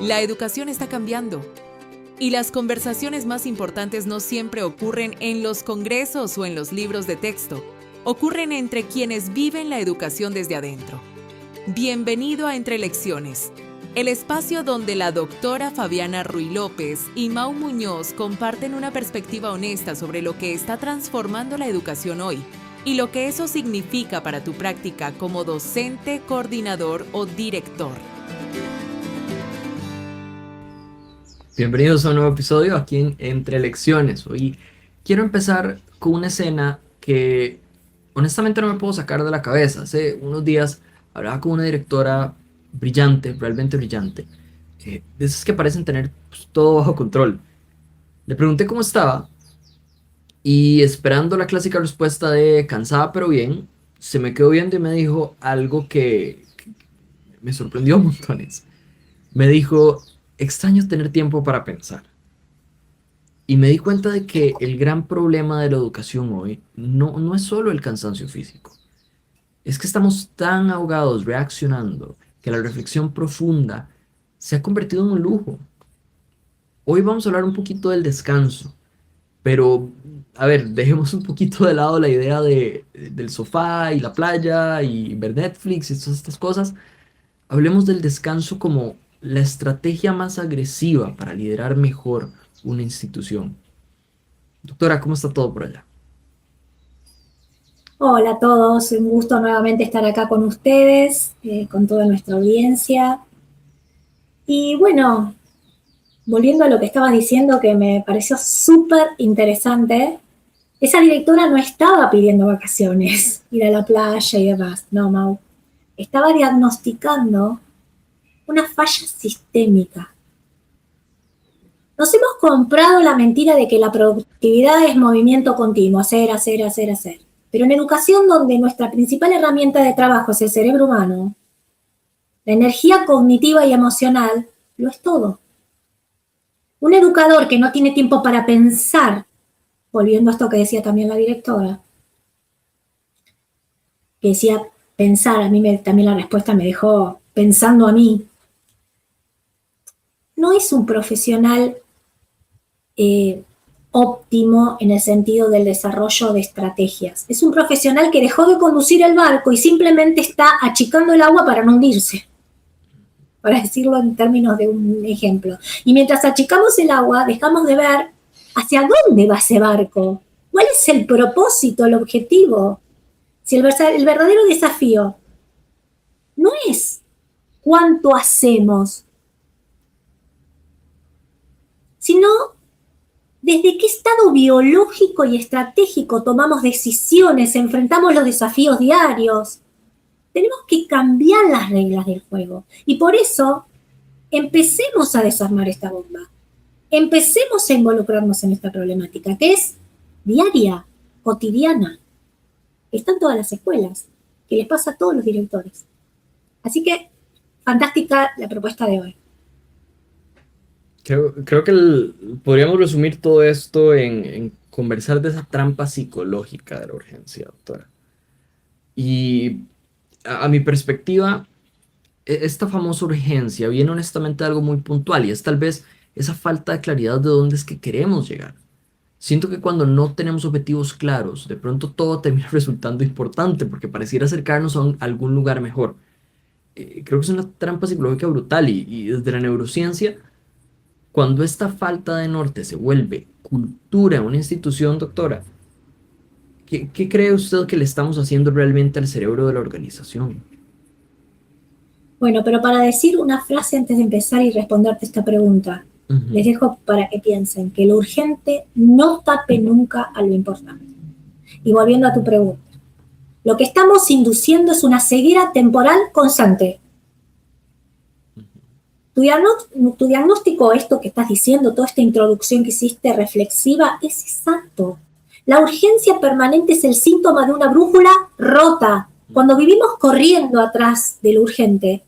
La educación está cambiando y las conversaciones más importantes no siempre ocurren en los congresos o en los libros de texto. Ocurren entre quienes viven la educación desde adentro. Bienvenido a Entre Lecciones, el espacio donde la doctora Fabiana Ruy López y Mau Muñoz comparten una perspectiva honesta sobre lo que está transformando la educación hoy y lo que eso significa para tu práctica como docente, coordinador o director. Bienvenidos a un nuevo episodio aquí en Entre Lecciones. Hoy quiero empezar con una escena que honestamente no me puedo sacar de la cabeza. Hace unos días hablaba con una directora brillante, realmente brillante, de esas que parecen tener pues, todo bajo control. Le pregunté cómo estaba y esperando la clásica respuesta de cansada pero bien, se me quedó viendo y me dijo algo que me sorprendió montones. Me dijo, extraño tener tiempo para pensar. Y me di cuenta de que el gran problema de la educación hoy no es solo el cansancio físico. Es que estamos tan ahogados reaccionando que la reflexión profunda se ha convertido en un lujo. Hoy vamos a hablar un poquito del descanso, pero a ver, dejemos un poquito de lado la idea del sofá y la playa y ver Netflix y todas estas cosas. Hablemos del descanso como la estrategia más agresiva para liderar mejor una institución. Doctora, ¿cómo está todo por allá? Hola a todos, un gusto nuevamente estar acá con ustedes, con toda nuestra audiencia. Y bueno, volviendo a lo que estabas diciendo, que me pareció súper interesante, esa directora no estaba pidiendo vacaciones, ir a la playa y demás, no, Mau. Estaba diagnosticando una falla sistémica. Nos hemos comprado la mentira de que la productividad es movimiento continuo, hacer, hacer, hacer, hacer. Pero en educación, donde nuestra principal herramienta de trabajo es el cerebro humano, la energía cognitiva y emocional lo es todo. Un educador que no tiene tiempo para pensar, volviendo a esto que decía también la directora, que decía pensar, a mí también la respuesta me dejó pensando a mí, no es un profesional óptimo en el sentido del desarrollo de estrategias. Es un profesional que dejó de conducir el barco y simplemente está achicando el agua para no hundirse, para decirlo en términos de un ejemplo. Y mientras achicamos el agua, dejamos de ver hacia dónde va ese barco, cuál es el propósito, el objetivo. Si el verdadero desafío no es cuánto hacemos, sino desde qué estado biológico y estratégico tomamos decisiones, enfrentamos los desafíos diarios. Tenemos que cambiar las reglas del juego. Y por eso, empecemos a desarmar esta bomba. Empecemos a involucrarnos en esta problemática, que es diaria, cotidiana. Está en todas las escuelas, que les pasa a todos los directores. Así que, fantástica la propuesta de hoy. Creo que podríamos resumir todo esto en conversar de esa trampa psicológica de la urgencia, doctora. Y a mi perspectiva, esta famosa urgencia viene honestamente de algo muy puntual y es tal vez esa falta de claridad de dónde es que queremos llegar. Siento que cuando no tenemos objetivos claros, de pronto todo termina resultando importante porque pareciera acercarnos a algún lugar mejor. Creo que es una trampa psicológica brutal y desde la neurociencia, cuando esta falta de norte se vuelve cultura en una institución, doctora, ¿qué cree usted que le estamos haciendo realmente al cerebro de la organización? Bueno, pero para decir una frase antes de empezar y responderte esta pregunta, les dejo para que piensen que lo urgente no tape nunca a lo importante. Y volviendo a tu pregunta, lo que estamos induciendo es una ceguera temporal constante. Tu diagnóstico, esto que estás diciendo, toda esta introducción que hiciste reflexiva, es exacto. La urgencia permanente es el síntoma de una brújula rota. Cuando vivimos corriendo atrás de lo urgente,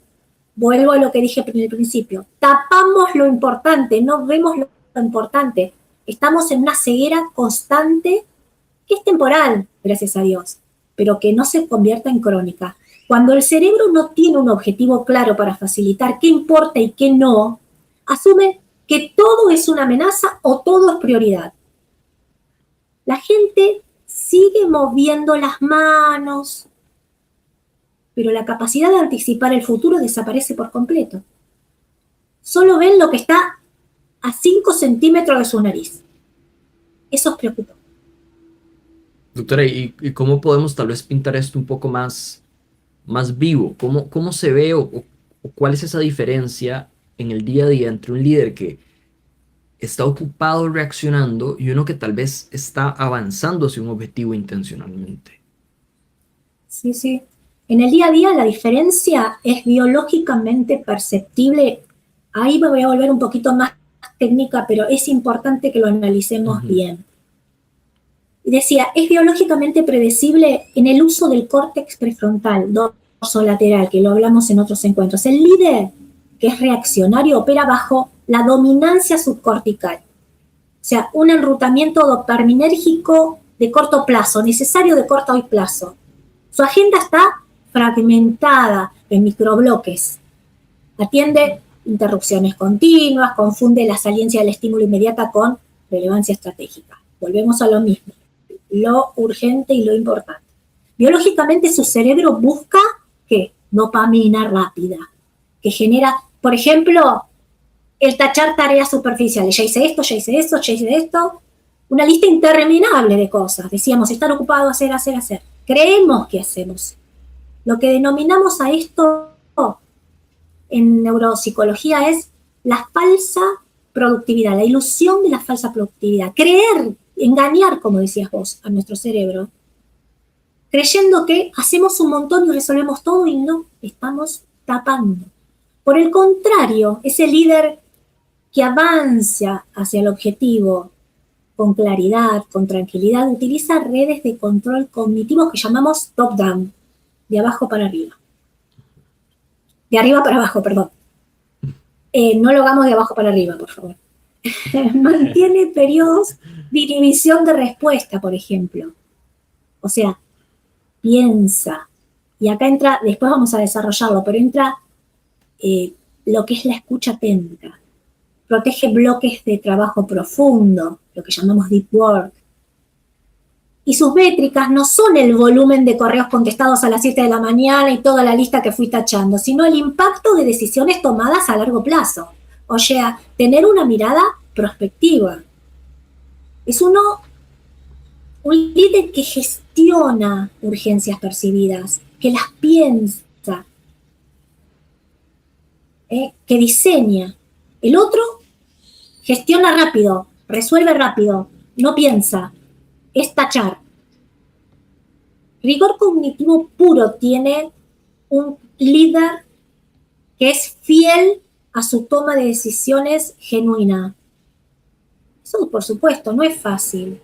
vuelvo a lo que dije en el principio, tapamos lo importante, no vemos lo importante. Estamos en una ceguera constante que es temporal, gracias a Dios, pero que no se convierta en crónica. Cuando el cerebro no tiene un objetivo claro para facilitar qué importa y qué no, asume que todo es una amenaza o todo es prioridad. La gente sigue moviendo las manos, pero la capacidad de anticipar el futuro desaparece por completo. Solo ven lo que está a 5 centímetros de su nariz. Eso es preocupante. Doctora, ¿y cómo podemos tal vez pintar esto un poco más vivo? ¿Cómo se ve o cuál es esa diferencia en el día a día entre un líder que está ocupado reaccionando y uno que tal vez está avanzando hacia un objetivo intencionalmente? Sí, sí. En el día a día la diferencia es biológicamente perceptible. Ahí me voy a volver un poquito más técnica, pero es importante que lo analicemos bien. Y decía, es biológicamente predecible en el uso del córtex prefrontal, dorsolateral, que lo hablamos en otros encuentros. El líder, que es reaccionario, opera bajo la dominancia subcortical. O sea, un enrutamiento dopaminérgico de corto plazo, necesario de corto plazo. Su agenda está fragmentada en microbloques. Atiende interrupciones continuas, confunde la saliencia del estímulo inmediata con relevancia estratégica. Volvemos a lo mismo, lo urgente y lo importante. Biológicamente su cerebro busca ¿qué? Dopamina rápida, que genera, por ejemplo, el tachar tareas superficiales. Ya hice esto, ya hice esto, ya hice esto. Una lista interminable de cosas. Decíamos, estar ocupado, hacer. Creemos que hacemos. Lo que denominamos a esto en neuropsicología es la falsa productividad, la ilusión de la falsa productividad. Creer, engañar, como decías vos, a nuestro cerebro, creyendo que hacemos un montón y resolvemos todo y no, estamos tapando. Por el contrario, ese líder que avanza hacia el objetivo con claridad, con tranquilidad, utiliza redes de control cognitivo que llamamos top-down, de abajo para arriba. De arriba para abajo, perdón. No lo hagamos de abajo para arriba, por favor. Mantiene periodos de inhibición de respuesta, por ejemplo. O sea, piensa. Y acá entra, después vamos a desarrollarlo, pero entra lo que es la escucha atenta. Protege bloques de trabajo profundo, lo que llamamos deep work. Y sus métricas no son el volumen de correos contestados a las 7 de la mañana y toda la lista que fui tachando, sino el impacto de decisiones tomadas a largo plazo. O sea, tener una mirada prospectiva. Es un líder que gestiona urgencias percibidas, que las piensa, que diseña. El otro gestiona rápido, resuelve rápido, no piensa. Es tachar. Rigor cognitivo puro tiene un líder que es fiel a su toma de decisiones genuina. Eso, por supuesto, no es fácil.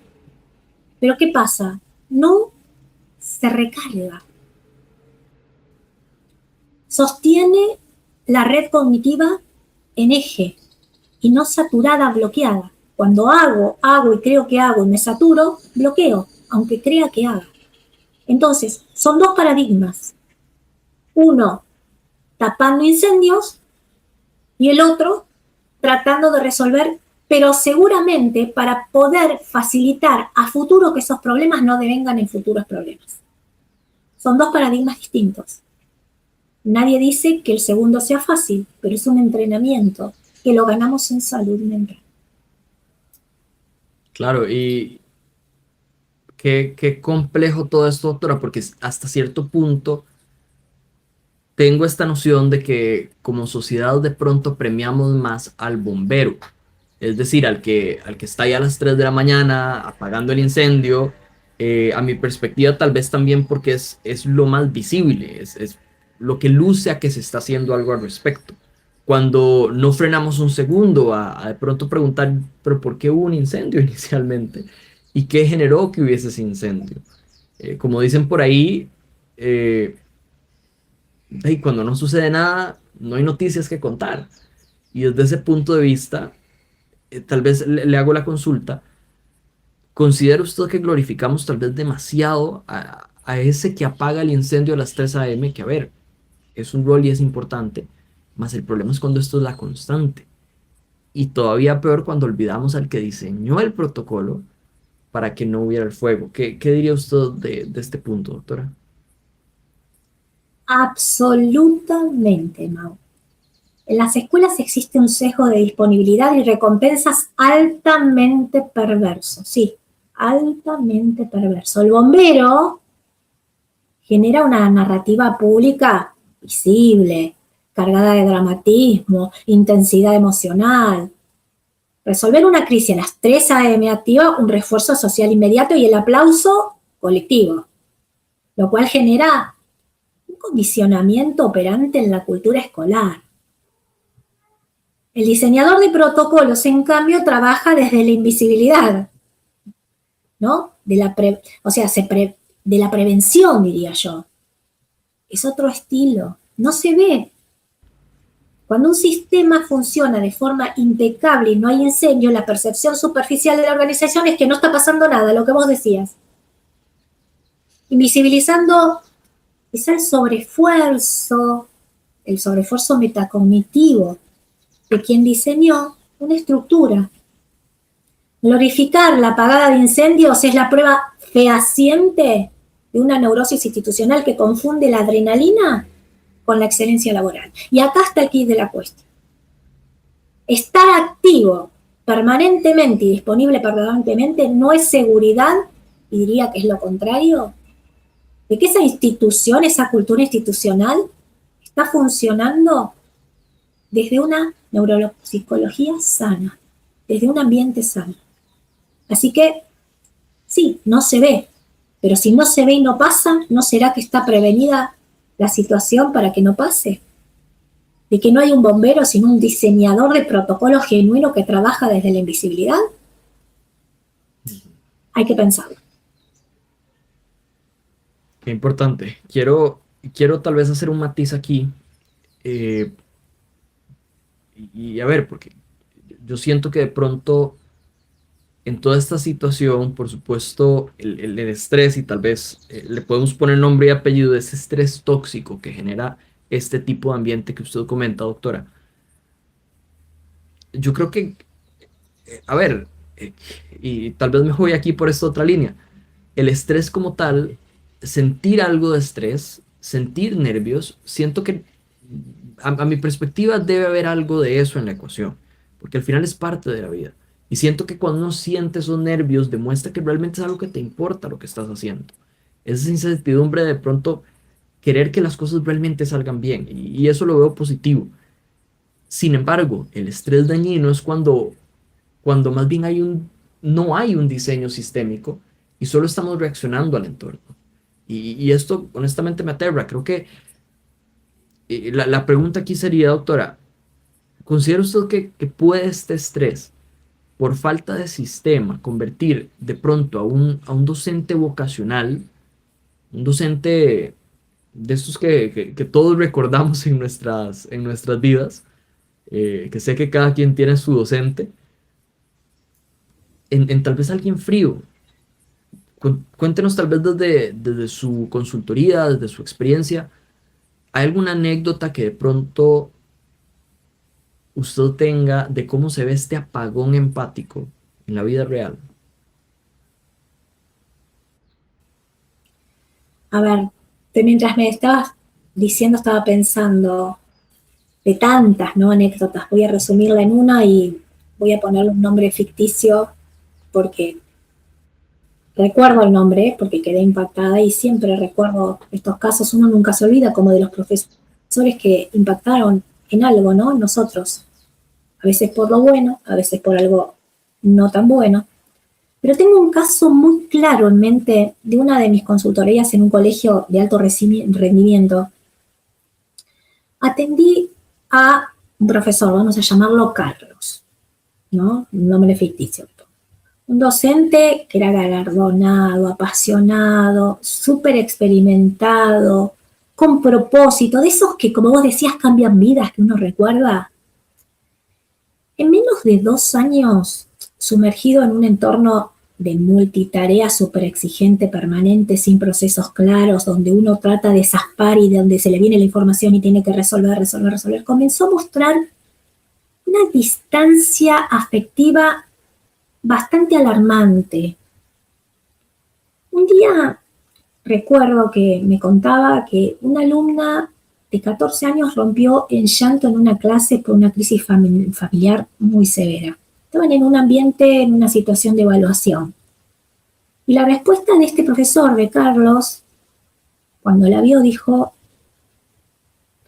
Pero ¿qué pasa? No se recarga. Sostiene la red cognitiva en eje y no saturada, bloqueada. Cuando hago y creo que hago y me saturo, bloqueo, aunque crea que haga. Entonces, son dos paradigmas. Uno, tapando incendios, y el otro, tratando de resolver, pero seguramente para poder facilitar a futuro que esos problemas no devengan en futuros problemas. Son dos paradigmas distintos. Nadie dice que el segundo sea fácil, pero es un entrenamiento que lo ganamos en salud mental. Claro, y qué complejo todo esto, doctora, porque hasta cierto punto tengo esta noción de que como sociedad de pronto premiamos más al bombero, es decir, al que está ahí a las 3 de la mañana apagando el incendio, a mi perspectiva tal vez también porque es lo más visible, es lo que luce a que se está haciendo algo al respecto. Cuando no frenamos un segundo a de pronto preguntar, pero ¿por qué hubo un incendio inicialmente? ¿Y qué generó que hubiese ese incendio? Como dicen por ahí, cuando no sucede nada, no hay noticias que contar. Y desde ese punto de vista, tal vez le hago la consulta. ¿Considera usted que glorificamos tal vez demasiado a ese que apaga el incendio a las 3 a.m.? Que a ver, es un rol y es importante, más el problema es cuando esto es la constante. y todavía peor cuando olvidamos al que diseñó el protocolo para que no hubiera el fuego. ¿Qué diría usted de este punto, doctora? Absolutamente, Mau. En las escuelas existe un sesgo de disponibilidad y recompensas altamente perverso. Sí, altamente perverso. El bombero genera una narrativa pública visible, cargada de dramatismo, intensidad emocional. Resolver una crisis a las 3 a.m. activa un refuerzo social inmediato y el aplauso colectivo, lo cual genera un condicionamiento operante en la cultura escolar. El diseñador de protocolos, en cambio, trabaja desde la invisibilidad, ¿no? De la prevención, diría yo. Es otro estilo, no se ve. Cuando un sistema funciona de forma impecable y no hay incendio, la percepción superficial de la organización es que no está pasando nada, lo que vos decías. Invisibilizando quizá el sobreesfuerzo metacognitivo de quien diseñó una estructura. Glorificar la apagada de incendios es la prueba fehaciente de una neurosis institucional que confunde la adrenalina con la excelencia laboral. Y acá está el quid de la cuestión. Estar activo permanentemente y disponible permanentemente no es seguridad, y diría que es lo contrario, de que esa institución, esa cultura institucional, está funcionando desde una neuropsicología sana, desde un ambiente sano. Así que, sí, no se ve, pero si no se ve y no pasa, ¿no será que está prevenida la situación para que no pase? De que no hay un bombero, sino un diseñador de protocolo genuino que trabaja desde la invisibilidad. Hay que pensarlo. Qué importante. Quiero tal vez hacer un matiz aquí. Y a ver, porque yo siento que de pronto en toda esta situación, por supuesto, el estrés y tal vez le podemos poner nombre y apellido de ese estrés tóxico que genera este tipo de ambiente que usted comenta, doctora. Yo creo que, a ver, y tal vez me voy aquí por esta otra línea, el estrés como tal, sentir algo de estrés, sentir nervios, siento que a mi perspectiva debe haber algo de eso en la ecuación, porque al final es parte de la vida. Y siento que cuando uno siente esos nervios, demuestra que realmente es algo que te importa lo que estás haciendo. Esa incertidumbre de pronto querer que las cosas realmente salgan bien, y eso lo veo positivo. Sin embargo, el estrés dañino es cuando más bien no hay un diseño sistémico y solo estamos reaccionando al entorno. Y esto honestamente me aterra. Creo que la pregunta aquí sería, doctora, ¿considera usted que puede este estrés, por falta de sistema, convertir de pronto a un docente vocacional, un docente de estos que todos recordamos en nuestras vidas, que sé que cada quien tiene su docente, en tal vez alguien frío? Cuéntenos tal vez desde su consultoría, desde su experiencia, ¿hay alguna anécdota que de pronto usted tenga de cómo se ve este apagón empático en la vida real? A ver, mientras me estabas diciendo, estaba pensando de tantas, ¿no?, anécdotas. Voy a resumirla en una y voy a ponerle un nombre ficticio porque recuerdo el nombre, porque quedé impactada y siempre recuerdo estos casos. Uno nunca se olvida como de los profesores que impactaron en algo, ¿no?, en nosotros. A veces por lo bueno, a veces por algo no tan bueno. Pero tengo un caso muy claro en mente de una de mis consultorías en un colegio de alto rendimiento. Atendí a un profesor, vamos a llamarlo Carlos, ¿no?, un nombre ficticio. Un docente que era galardonado, apasionado, súper experimentado, con propósito, de esos que, como vos decías, cambian vidas, que uno recuerda. En menos de 2 años, sumergido en un entorno de multitarea súper exigente, permanente, sin procesos claros, donde uno trata de zaspar y de donde se le viene la información y tiene que resolver, comenzó a mostrar una distancia afectiva bastante alarmante. Un día recuerdo que me contaba que una alumna de 14 años rompió en llanto en una clase por una crisis familiar muy severa. Estaban en un ambiente, en una situación de evaluación. Y la respuesta de este profesor, de Carlos, cuando la vio, dijo,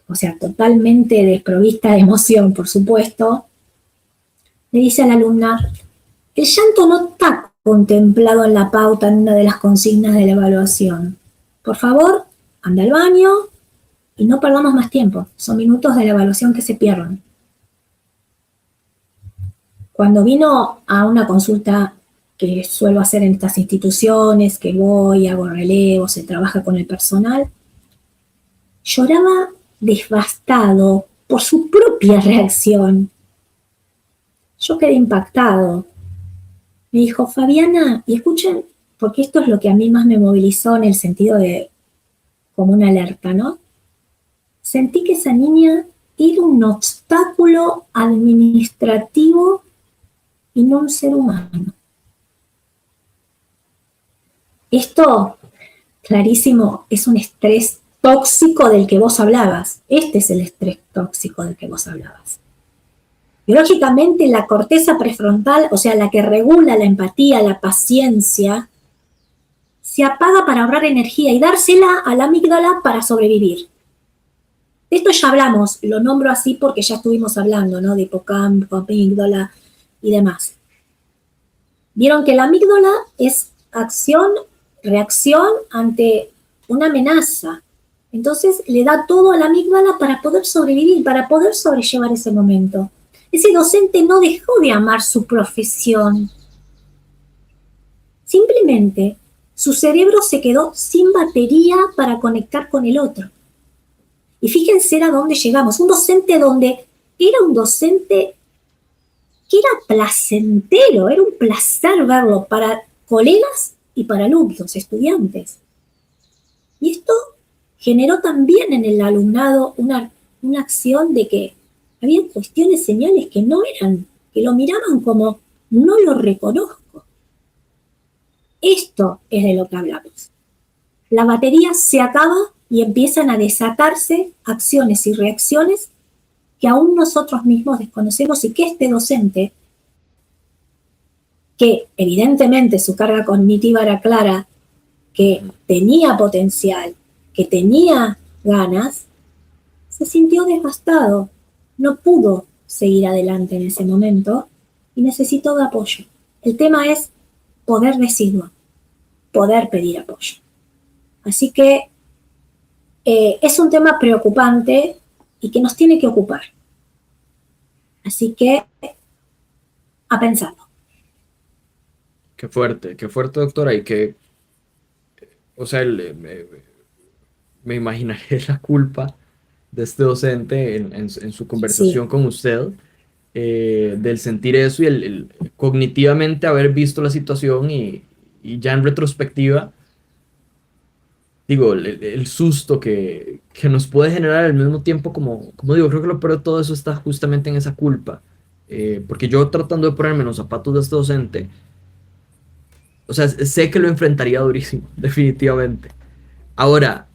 o sea, totalmente desprovista de emoción, por supuesto, le dice a la alumna, el llanto no está contemplado en la pauta en una de las consignas de la evaluación. Por favor, anda al baño y no perdamos más tiempo. Son minutos de la evaluación que se pierden. Cuando vino a una consulta que suelo hacer en estas instituciones, que voy, hago relevos, se trabaja con el personal, lloraba devastado por su propia reacción. Yo quedé impactado. Me dijo, Fabiana, y escuchen, porque esto es lo que a mí más me movilizó en el sentido de como una alerta, ¿no? Sentí que esa niña era un obstáculo administrativo y no un ser humano. Esto, clarísimo, es un estrés tóxico del que vos hablabas. Este es el estrés tóxico del que vos hablabas. Biológicamente, la corteza prefrontal, o sea, la que regula la empatía, la paciencia, se apaga para ahorrar energía y dársela a la amígdala para sobrevivir. De esto ya hablamos, lo nombro así porque ya estuvimos hablando, ¿no? De hipocampo, amígdala y demás. Vieron que la amígdala es acción, reacción ante una amenaza. Entonces le da todo a la amígdala para poder sobrevivir, para poder sobrellevar ese momento. Ese docente no dejó de amar su profesión. Simplemente su cerebro se quedó sin batería para conectar con el otro. Y fíjense a dónde llegamos. Un docente donde era un docente que era placentero, era un placer verlo para colegas y para alumnos, estudiantes. Y esto generó también en el alumnado una acción de que había cuestiones, señales que no eran, que lo miraban como, no lo reconozco. Esto es de lo que hablamos. La batería se acaba y empiezan a desatarse acciones y reacciones que aún nosotros mismos desconocemos y que este docente, que evidentemente su carga cognitiva era clara, que tenía potencial, que tenía ganas, se sintió devastado. No pudo seguir adelante en ese momento y necesitó de apoyo. El tema es poder decirlo, poder pedir apoyo. Así que es un tema preocupante y que nos tiene que ocupar. Así que a pensarlo. Qué fuerte, doctora, y que, o sea, me imaginaré la culpa de este docente en su conversación Sí. con usted, del sentir eso y cognitivamente haber visto la situación y ya en retrospectiva, digo, el susto que nos puede generar al mismo tiempo, como digo, creo que lo peor de todo eso está justamente en esa culpa, porque yo tratando de ponerme en los zapatos de este docente, o sea, sé que lo enfrentaría durísimo, definitivamente. Ahora,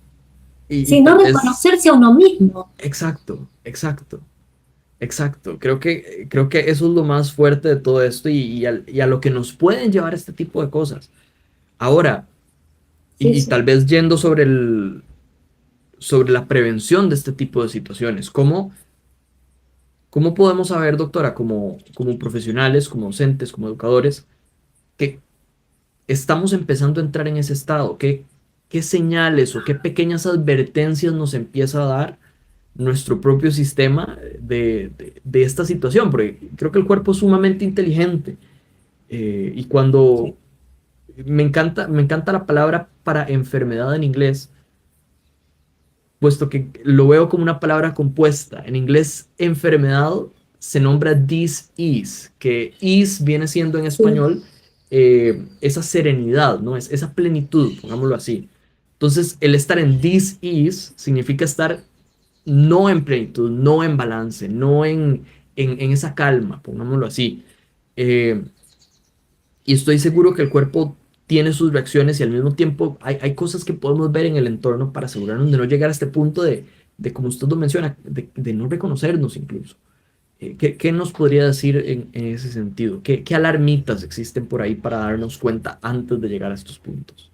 y Sí, no tal vez, reconocerse a uno mismo. exacto, exacto. Exacto, creo que eso es lo más fuerte de todo esto y a lo que nos pueden llevar este tipo de cosas. Ahora, Sí, y sí. tal vez yendo sobre la prevención de este tipo de situaciones, ¿cómo podemos saber, doctora, como profesionales, como docentes, como educadores, que estamos empezando a entrar en ese estado? ¿Qué señales o qué pequeñas advertencias nos empieza a dar nuestro propio sistema de esta situación? Porque creo que el cuerpo es sumamente inteligente. Y cuando Sí. me encanta la palabra para enfermedad en inglés, puesto que lo veo como una palabra compuesta. En inglés, enfermedad se nombra dis-ease, que ease viene siendo en Sí. español esa serenidad, ¿no? Es esa plenitud, pongámoslo así. Entonces, el estar en dis-ease significa estar no en plenitud, no en balance, no en esa calma, pongámoslo así. Eh, y estoy seguro que el cuerpo tiene sus reacciones y al mismo tiempo hay cosas que podemos ver en el entorno para asegurarnos de no llegar a este punto de como usted lo menciona, de no reconocernos incluso. ¿Qué nos podría decir en ese sentido? ¿Qué alarmitas existen por ahí para darnos cuenta antes de llegar a estos puntos?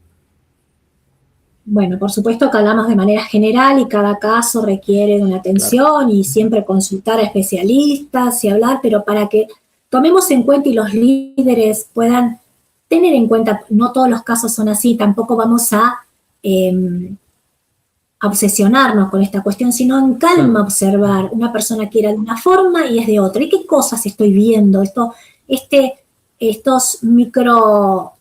Bueno, por supuesto que hablamos de manera general y cada caso requiere de una Claro, atención y siempre consultar a especialistas y hablar, pero para que tomemos en cuenta y los líderes puedan tener en cuenta, no todos los casos son así, tampoco vamos a obsesionarnos con esta cuestión, sino en calma claro. observar. Una persona que era de una forma y es de otra. ¿Y qué cosas estoy viendo? Estos microalarmas,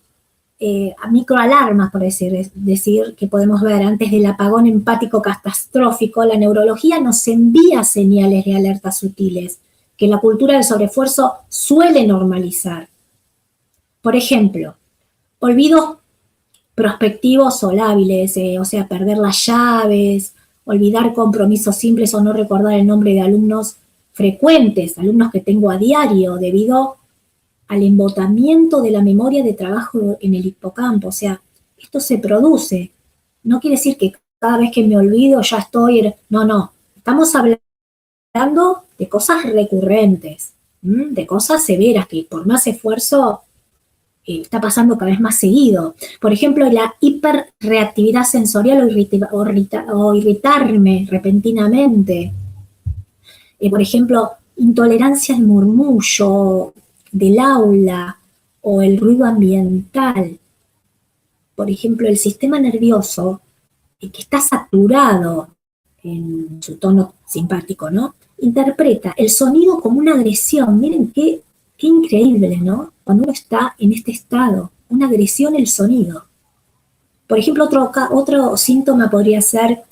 por decir, que podemos ver antes del apagón empático catastrófico, la neurología nos envía señales de alerta sutiles que la cultura del sobreesfuerzo suele normalizar. Por ejemplo, olvidos prospectivos o lábiles, o sea, perder las llaves, olvidar compromisos simples o no recordar el nombre de alumnos frecuentes, alumnos que tengo a diario, debido al embotamiento de la memoria de trabajo en el hipocampo. O sea, esto se produce. No quiere decir que cada vez que me olvido ya estoy... No, no. Estamos hablando de cosas recurrentes, de cosas severas que por más esfuerzo está pasando cada vez más seguido. Por ejemplo, la hiperreactividad sensorial o irritarme repentinamente. Por ejemplo, intolerancia al murmullo del aula o el ruido ambiental. Por ejemplo, el sistema nervioso, que está saturado en su tono simpático, ¿no? Interpreta el sonido como una agresión. Miren qué increíble, ¿no? Cuando uno está en este estado, una agresión el sonido. Por ejemplo, otro síntoma podría ser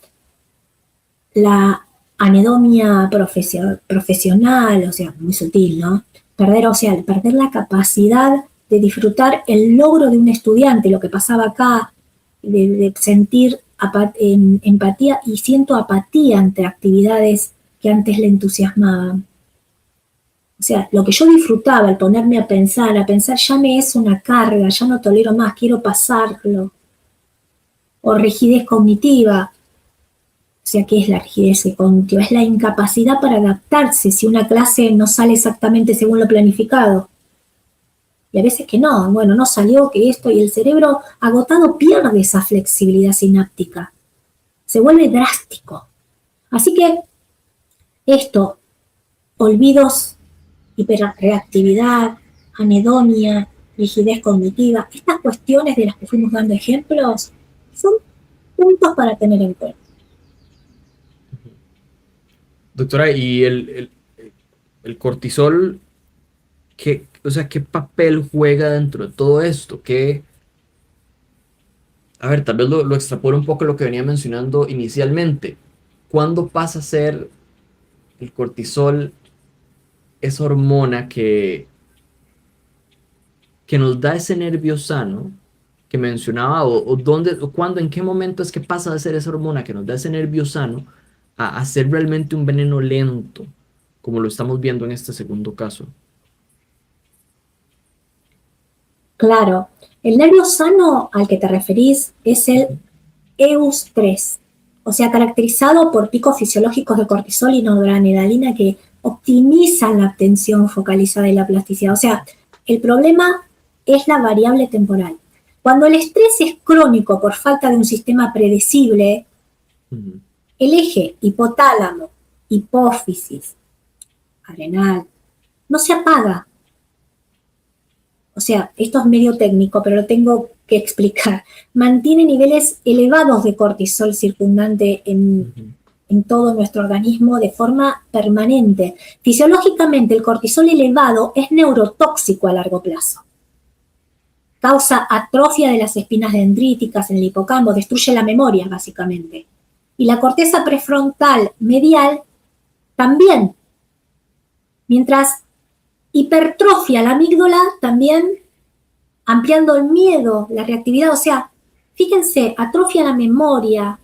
la anedomia profesional, o sea, muy sutil, ¿no? Perder la capacidad de disfrutar el logro de un estudiante, lo que pasaba acá, de sentir empatía, y siento apatía ante actividades que antes le entusiasmaban. O sea, lo que yo disfrutaba, el ponerme a pensar ya me es una carga, ya no tolero más, quiero pasarlo. O rigidez cognitiva. O sea, ¿qué es la rigidez cognitiva? Es la incapacidad para adaptarse si una clase no sale exactamente según lo planificado. Y a veces que no, bueno, no salió, que esto, y el cerebro agotado pierde esa flexibilidad sináptica. Se vuelve drástico. Así que esto, olvidos, hiperreactividad, anedonia, rigidez cognitiva, estas cuestiones de las que fuimos dando ejemplos, son puntos para tener en cuenta. Doctora, ¿y el cortisol, o sea, qué papel juega dentro de todo esto? A ver, tal vez lo extrapolo un poco a lo que venía mencionando inicialmente. ¿Cuándo pasa a ser el cortisol esa hormona que nos da ese nervio sano que mencionaba, o dónde, o cuándo, en qué momento es que pasa de ser esa hormona que nos da ese nervio sano a ser realmente un veneno lento, como lo estamos viendo en este segundo caso? Claro, el nervio sano al que te referís es el Ujú. EUS3, o sea, caracterizado por picos fisiológicos de cortisol y noradrenalina que optimizan la atención focalizada y la plasticidad. O sea, el problema es la variable temporal. Cuando el estrés es crónico por falta de un sistema predecible, Ujú. el eje hipotálamo, hipófisis, adrenal, no se apaga. O sea, esto es medio técnico, pero lo tengo que explicar. Mantiene niveles elevados de cortisol circundante Ujú. en todo nuestro organismo de forma permanente. Fisiológicamente, el cortisol elevado es neurotóxico a largo plazo. Causa atrofia de las espinas dendríticas en el hipocampo, destruye la memoria, básicamente. Y la corteza prefrontal medial también. Mientras hipertrofia la amígdala, también ampliando el miedo, la reactividad. O sea, fíjense, atrofia la memoria,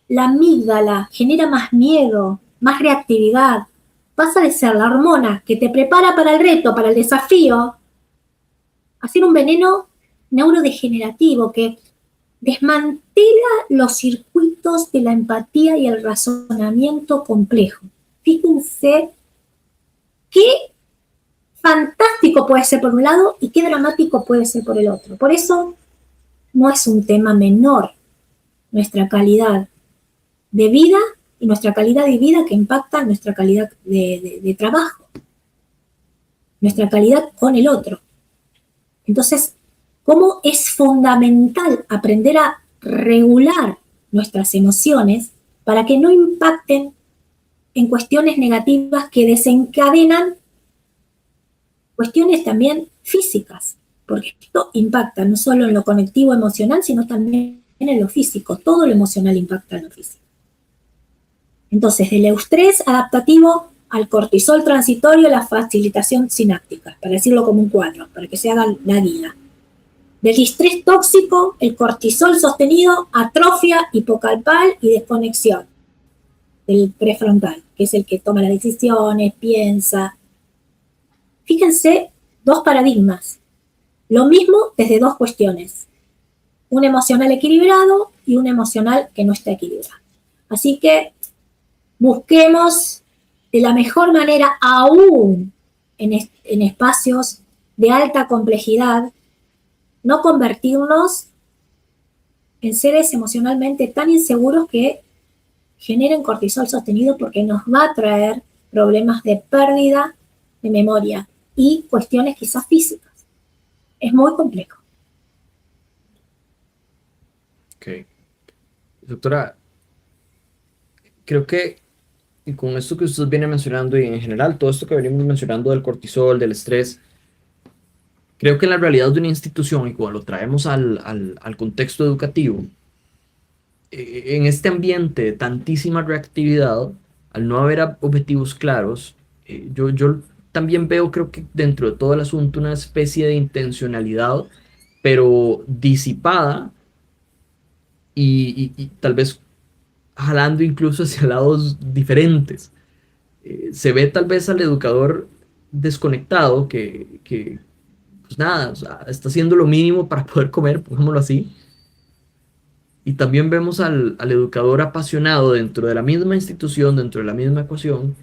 la amígdala, genera más miedo, más reactividad. pasa de ser la hormona que te prepara para el reto, para el desafío, a ser un veneno neurodegenerativo que desmantela los circuitos de la empatía y el razonamiento complejo. Fíjense qué fantástico puede ser por un lado y qué dramático puede ser por el otro. Por eso no es un tema menor nuestra calidad de vida y nuestra calidad de vida que impacta nuestra calidad de trabajo, nuestra calidad con el otro. Entonces, ¿cómo es fundamental aprender a regular nuestras emociones para que no impacten en cuestiones negativas que desencadenan cuestiones también físicas? Porque esto impacta no solo en lo conectivo emocional, sino también en lo físico. Todo lo emocional impacta en lo físico. Entonces, del eustrés adaptativo al cortisol transitorio, la facilitación sináptica, para decirlo como un cuadro, para que se haga la guía. Del distrés tóxico, el cortisol sostenido, atrofia hipocampal y desconexión del prefrontal, que es el que toma las decisiones, piensa. Fíjense, dos paradigmas. Lo mismo desde dos cuestiones. Un emocional equilibrado y un emocional que no está equilibrado. Así que busquemos de la mejor manera, aún en espacios de alta complejidad, no convertirnos en seres emocionalmente tan inseguros que generen cortisol sostenido, porque nos va a traer problemas de pérdida de memoria y cuestiones quizás físicas. Es muy complejo. Ok. Doctora, creo que con esto que usted viene mencionando y en general todo esto que venimos mencionando del cortisol, del estrés, creo que en la realidad de una institución y cuando lo traemos al contexto educativo, en este ambiente de tantísima reactividad, al no haber objetivos claros, yo también veo, creo que dentro de todo el asunto, una especie de intencionalidad, pero disipada y tal vez jalando incluso hacia lados diferentes. Se ve tal vez al educador desconectado que pues nada, o sea, está haciendo lo mínimo para poder comer, pongámoslo así. Y también vemos al educador apasionado dentro de la misma institución, dentro de la misma ecuación,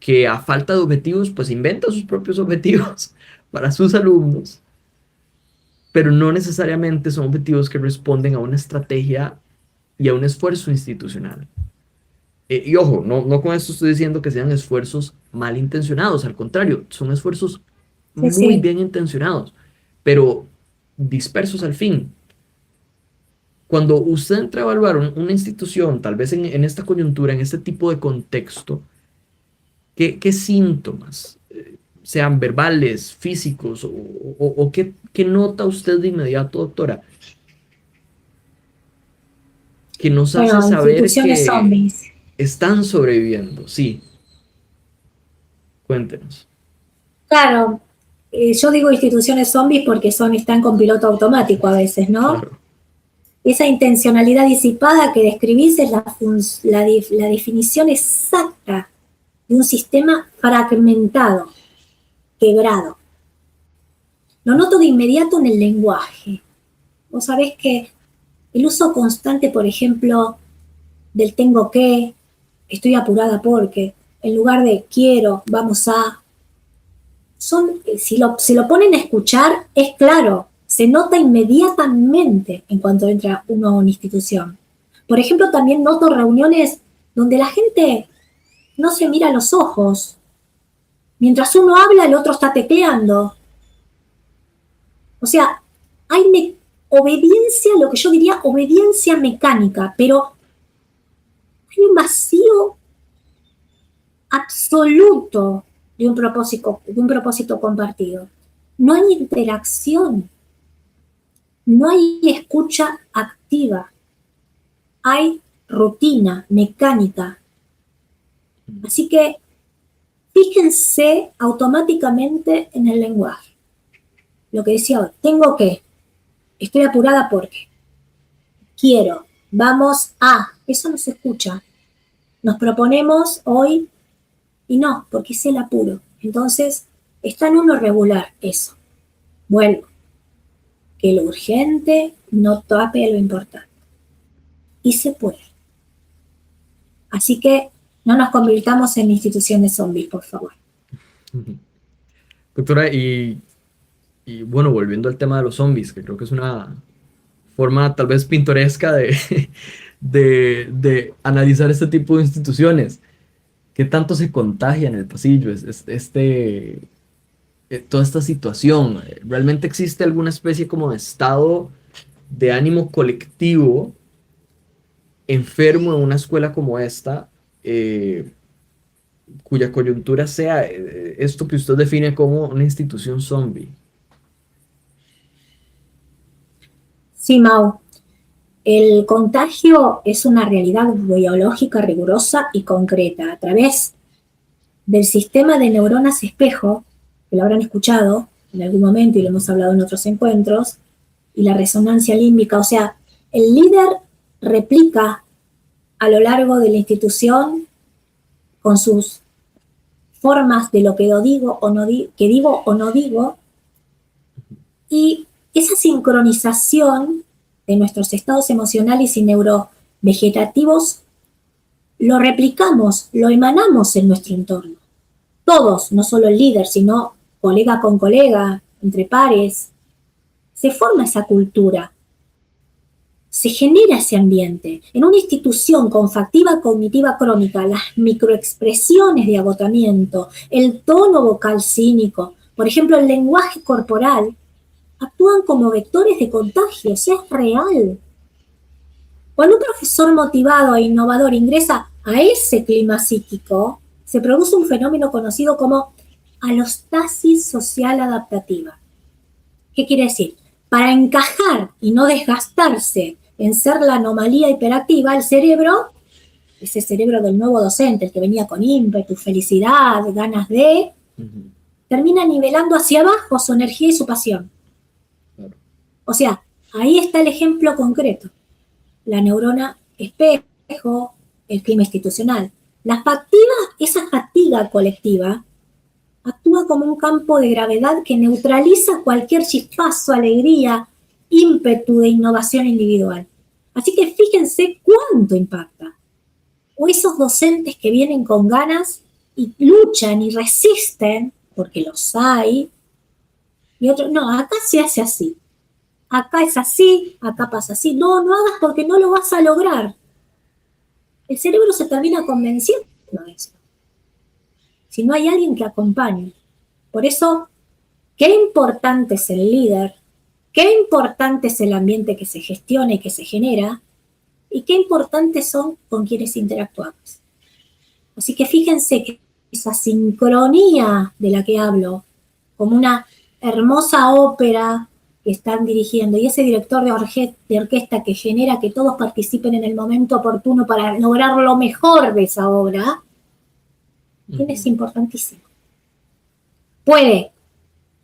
que a falta de objetivos, pues inventa sus propios objetivos para sus alumnos, pero no necesariamente son objetivos que responden a una estrategia y a un esfuerzo institucional. Y ojo, no con esto estoy diciendo que sean esfuerzos malintencionados, al contrario, son esfuerzos Sí, muy sí. bien intencionados, pero dispersos al fin. Cuando usted entra a evaluar una institución, tal vez en esta coyuntura, en este tipo de contexto, ¿qué síntomas, sean verbales, físicos, o qué nota usted de inmediato, doctora, que nos hace Bueno, saber instituciones que zombies. están sobreviviendo? Sí, cuéntenos. Claro, yo digo instituciones zombies porque están con piloto automático a veces, ¿no? Claro. Esa intencionalidad disipada que describís es la definición exacta de un sistema fragmentado, quebrado. Lo noto de inmediato en el lenguaje. Vos sabés que el uso constante, por ejemplo, del tengo que, estoy apurada porque, en lugar de quiero, vamos a, si lo ponen a escuchar, es claro, se nota inmediatamente en cuanto entra uno a una institución. Por ejemplo, también noto reuniones donde la gente no se mira a los ojos. Mientras uno habla, el otro está tecleando. O sea, hay obediencia, lo que yo diría obediencia mecánica, pero hay un vacío absoluto de un propósito compartido. No hay interacción, no hay escucha activa, hay rutina mecánica. Así que fíjense automáticamente en el lenguaje. Lo que decía hoy, tengo que, estoy apurada porque, quiero, vamos a, eso no se escucha. Nos proponemos hoy Y no, porque es el apuro. Entonces, está en uno regular eso. Vuelvo, que lo urgente no tape lo importante. Y se puede. Así que no nos convirtamos en instituciones zombies, por favor. Doctora, y bueno, volviendo al tema de los zombies, que creo que es una forma tal vez pintoresca de analizar este tipo de instituciones. ¿Qué tanto se contagia en el pasillo toda esta situación? ¿Realmente existe alguna especie como de estado de ánimo colectivo enfermo en una escuela como esta, cuya coyuntura sea esto que usted define como una institución zombie? Sí, Mau, el contagio es una realidad biológica rigurosa y concreta a través del sistema de neuronas espejo, que lo habrán escuchado en algún momento y lo hemos hablado en otros encuentros, y la resonancia límbica. O sea, el líder replica a lo largo de la institución con sus formas de lo que yo digo o no que digo o no digo, y esa sincronización de nuestros estados emocionales y neurovegetativos lo replicamos, lo emanamos en nuestro entorno. Todos, no solo el líder, sino colega con colega, entre pares. Se forma esa cultura, se genera ese ambiente. En una institución con fatiga cognitiva crónica, las microexpresiones de agotamiento, el tono vocal cínico, por ejemplo, el lenguaje corporal, actúan como vectores de contagio, o sea, es real. Cuando un profesor motivado e innovador ingresa a ese clima psíquico, se produce un fenómeno conocido como alostasis social adaptativa. ¿Qué quiere decir? Para encajar y no desgastarse en ser la anomalía hiperactiva, el cerebro, ese cerebro del nuevo docente, el que venía con ímpetu, felicidad, ganas de, termina nivelando hacia abajo su energía y su pasión. Claro. O sea, ahí está el ejemplo concreto. La neurona espejo, el clima institucional. Esa fatiga colectiva actúa como un campo de gravedad que neutraliza cualquier chispazo, alegría, ímpetu de innovación individual. Así que fíjense cuánto impacta. O esos docentes que vienen con ganas y luchan y resisten, porque los hay, y otros, no, acá se hace así. Acá es así, acá pasa así. No, no hagas porque no lo vas a lograr. El cerebro se termina convenciendo de eso. Si no hay alguien que acompañe. Por eso, qué importante es el líder, qué importante es el ambiente que se gestiona y que se genera, y qué importantes son con quienes interactuamos. Así que fíjense que esa sincronía de la que hablo, como una hermosa ópera que están dirigiendo, y ese director de orquesta que genera que todos participen en el momento oportuno para lograr lo mejor de esa obra, es importantísimo. Puede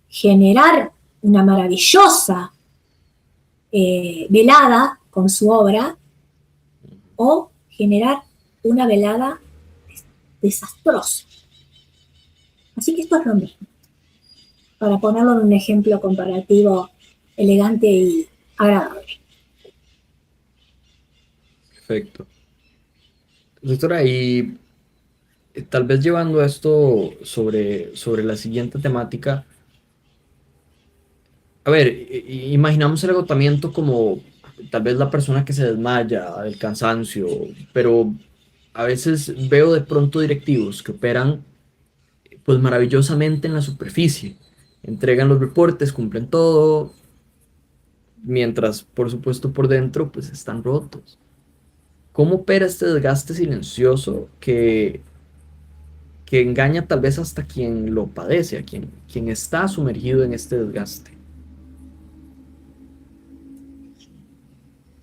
generar una maravillosa velada con su obra o generar una velada desastrosa. Así que esto es lo mismo, para ponerlo en un ejemplo comparativo elegante y agradable. Perfecto. Doctora, y tal vez llevando esto sobre la siguiente temática, a ver, imaginamos el agotamiento como tal vez la persona que se desmaya del cansancio, pero a veces veo de pronto directivos que operan pues maravillosamente en la superficie, entregan los reportes, cumplen todo, mientras por supuesto por dentro pues están rotos. ¿Cómo opera este desgaste silencioso que engaña tal vez hasta quien lo padece, a quien está sumergido en este desgaste?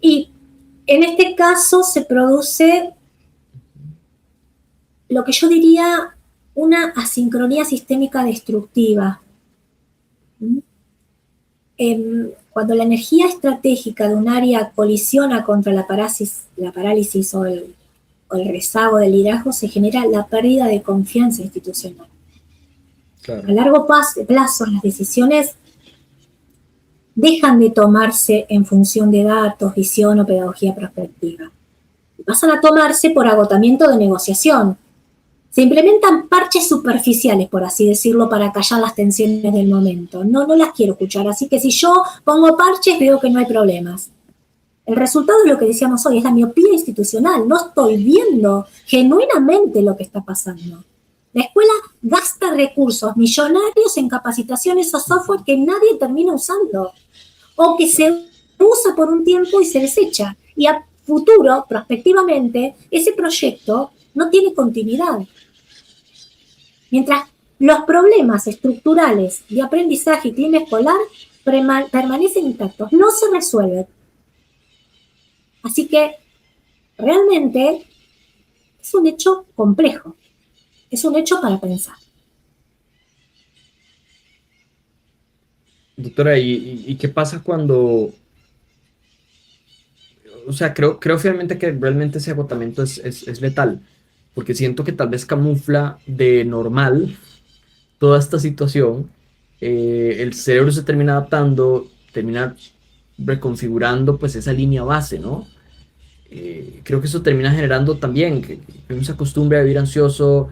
Y en este caso se produce lo que yo diría una asincronía sistémica destructiva. Cuando la energía estratégica de un área colisiona contra la parálisis o o el rezago del liderazgo, se genera la pérdida de confianza institucional. Claro. A largo plazo, las decisiones dejan de tomarse en función de datos, visión o pedagogía prospectiva. Y pasan a tomarse por agotamiento de negociación. Se implementan parches superficiales, por así decirlo, para callar las tensiones del momento. No las quiero escuchar, así que si yo pongo parches, veo que no hay problemas. El resultado es lo que decíamos hoy, es la miopía institucional. No estoy viendo genuinamente lo que está pasando. La escuela gasta recursos millonarios en capacitaciones o software que nadie termina usando, o que se usa por un tiempo y se desecha. Y a futuro, prospectivamente, ese proyecto no tiene continuidad. Mientras los problemas estructurales de aprendizaje y clima escolar permanecen intactos, no se resuelven. Así que realmente es un hecho complejo, es un hecho para pensar. Doctora, ¿y qué pasa cuando, o sea, creo fielmente que realmente ese agotamiento es letal, porque siento que tal vez camufla de normal toda esta situación, el cerebro se termina adaptando, termina reconfigurando pues esa línea base, ¿no? Creo que eso termina generando también que uno se acostumbre a vivir ansioso,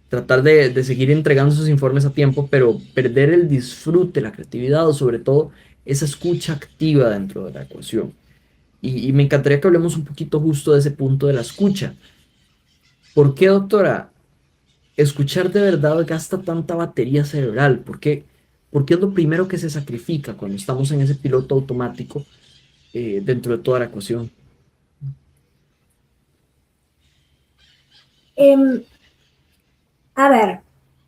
tratar de seguir entregando esos informes a tiempo, pero perder el disfrute, la creatividad o sobre todo esa escucha activa dentro de la ecuación. Y me encantaría que hablemos un poquito justo de ese punto de la escucha. ¿Por qué, doctora, escuchar de verdad gasta tanta batería cerebral? ¿Por qué es lo primero que se sacrifica cuando estamos en ese piloto automático dentro de toda la ecuación? A ver,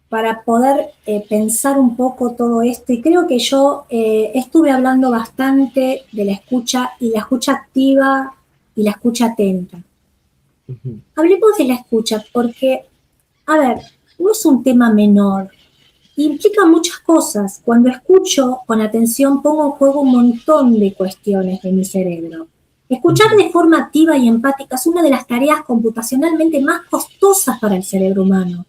para poder pensar un poco todo esto, y creo que yo estuve hablando bastante de la escucha, y la escucha activa y la escucha atenta. Ujú. Hablemos de la escucha porque, a ver, no es un tema menor, implica muchas cosas. Cuando escucho con atención pongo en juego un montón de cuestiones de mi cerebro. Escuchar de forma activa y empática es una de las tareas computacionalmente más costosas para el cerebro humano.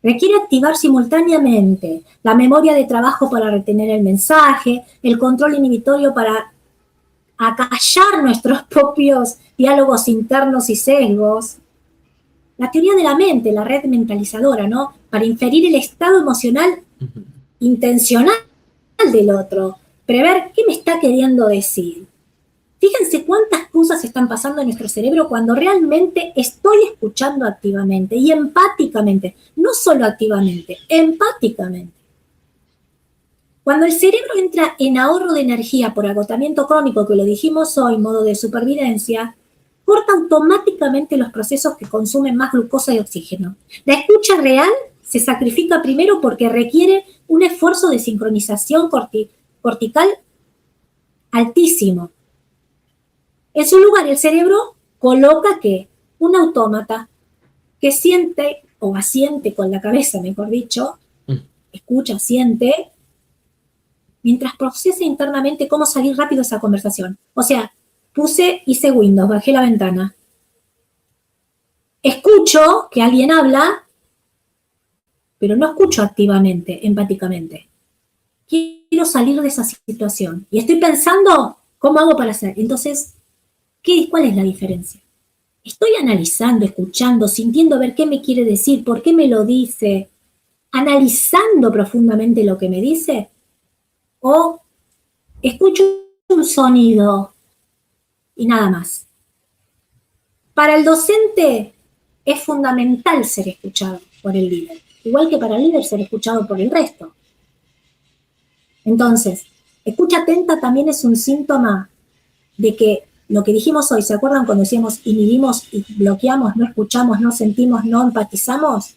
Requiere activar simultáneamente la memoria de trabajo para retener el mensaje, el control inhibitorio para acallar nuestros propios diálogos internos y sesgos, la teoría de la mente, la red mentalizadora, ¿no? Para inferir el estado emocional Ujú. intencional del otro, prever qué me está queriendo decir. Fíjense cuántas cosas están pasando en nuestro cerebro cuando realmente estoy escuchando activamente y empáticamente, no solo activamente, empáticamente. Cuando el cerebro entra en ahorro de energía por agotamiento crónico, que lo dijimos hoy, modo de supervivencia, corta automáticamente los procesos que consumen más glucosa y oxígeno. La escucha real se sacrifica primero porque requiere un esfuerzo de sincronización cortical altísimo. En su lugar, el cerebro coloca ¿qué? Un autómata que siente, o asiente con la cabeza, mejor dicho, escucha, siente, mientras procesa internamente cómo salir rápido de esa conversación. O sea, hice Windows, bajé la ventana. Escucho que alguien habla, pero no escucho activamente, empáticamente. Quiero salir de esa situación. Y estoy pensando, ¿cómo hago para hacer? Entonces, ¿cuál es la diferencia? Estoy analizando, escuchando, sintiendo, ver qué me quiere decir, por qué me lo dice, analizando profundamente lo que me dice, o escucho un sonido y nada más. Para el docente es fundamental ser escuchado por el líder, igual que para el líder ser escuchado por el resto. Entonces, escucha atenta también es un síntoma de que lo que dijimos hoy, ¿se acuerdan cuando decíamos inhibimos y bloqueamos, no escuchamos, no sentimos, no empatizamos?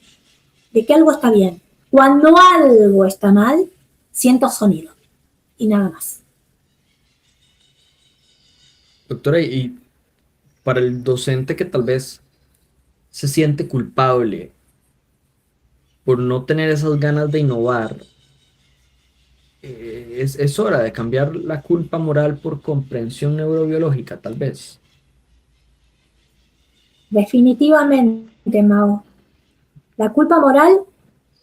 De que algo está bien. Cuando algo está mal, siento sonido y nada más. Doctora, y para el docente que tal vez se siente culpable por no tener esas ganas de innovar, es hora de cambiar la culpa moral por comprensión neurobiológica, tal vez. Definitivamente, Mau. La culpa moral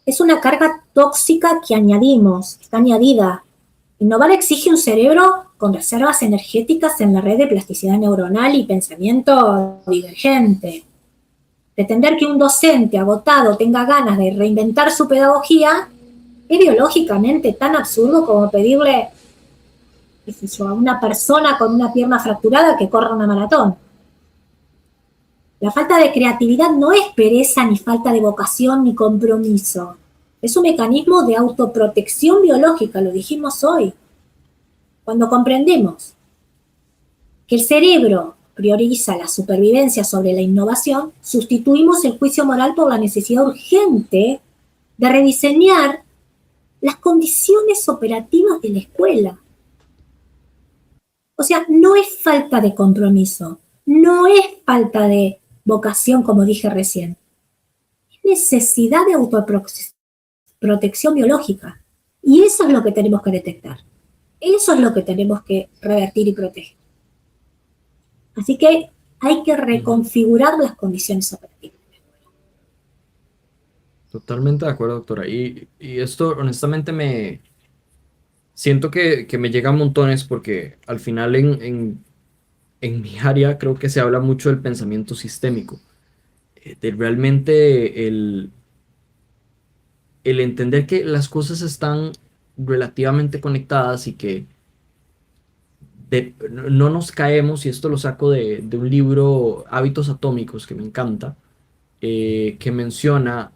es una carga tóxica que añadimos, está añadida. Innovar exige un cerebro con reservas energéticas en la red de plasticidad neuronal y pensamiento divergente. Pretender que un docente agotado tenga ganas de reinventar su pedagogía es biológicamente tan absurdo como pedirle, qué sé yo, a una persona con una pierna fracturada que corra una maratón. La falta de creatividad no es pereza ni falta de vocación ni compromiso. Es un mecanismo de autoprotección biológica, lo dijimos hoy. Cuando comprendemos que el cerebro prioriza la supervivencia sobre la innovación, sustituimos el juicio moral por la necesidad urgente de rediseñar las condiciones operativas de la escuela. O sea, no es falta de compromiso, no es falta de vocación, como dije recién. Es necesidad de autoprotección biológica. Y eso es lo que tenemos que detectar. Eso es lo que tenemos que revertir y proteger. Así que hay que reconfigurar las condiciones operativas. Totalmente de acuerdo, doctora. Y esto honestamente me siento que me llega a montones porque al final en mi área creo que se habla mucho del pensamiento sistémico, de realmente el entender que las cosas están relativamente conectadas y que no nos caemos, y esto lo saco de un libro, Hábitos Atómicos, que me encanta, que menciona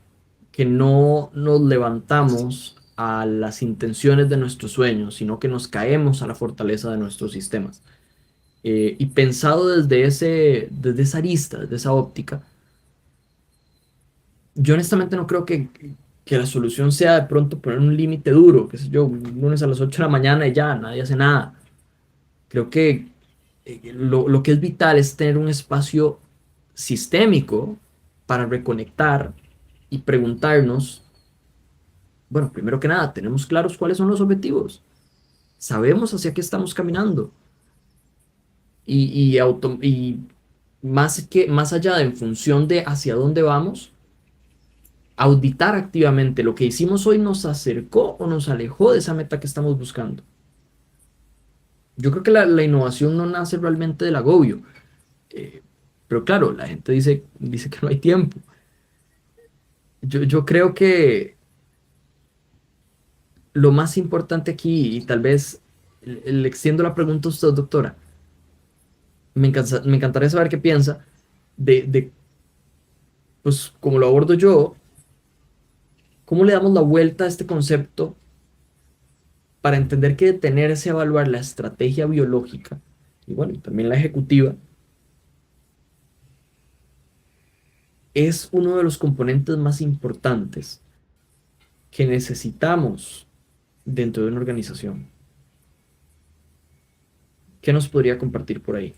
que no nos levantamos a las intenciones de nuestros sueños, sino que nos caemos a la fortaleza de nuestros sistemas. Y pensado desde esa arista, desde esa óptica, yo honestamente no creo que la solución sea de pronto poner un límite duro, qué sé yo, un lunes a las 8 de la mañana y ya, nadie hace nada. Creo que lo que es vital es tener un espacio sistémico para reconectar y preguntarnos, bueno, primero que nada, tenemos claros cuáles son los objetivos, sabemos hacia qué estamos caminando y más allá de en función de hacia dónde vamos, auditar activamente lo que hicimos hoy nos acercó o nos alejó de esa meta que estamos buscando. Yo creo que la innovación no nace realmente del agobio, eh, pero claro, la gente dice que no hay tiempo. Yo creo que lo más importante aquí, y tal vez le extiendo la pregunta a usted, doctora, me encantaría saber qué piensa pues como lo abordo yo, cómo le damos la vuelta a este concepto para entender que detenerse a evaluar la estrategia biológica y bueno, y también la ejecutiva es uno de los componentes más importantes que necesitamos dentro de una organización. ¿Qué nos podría compartir por ahí?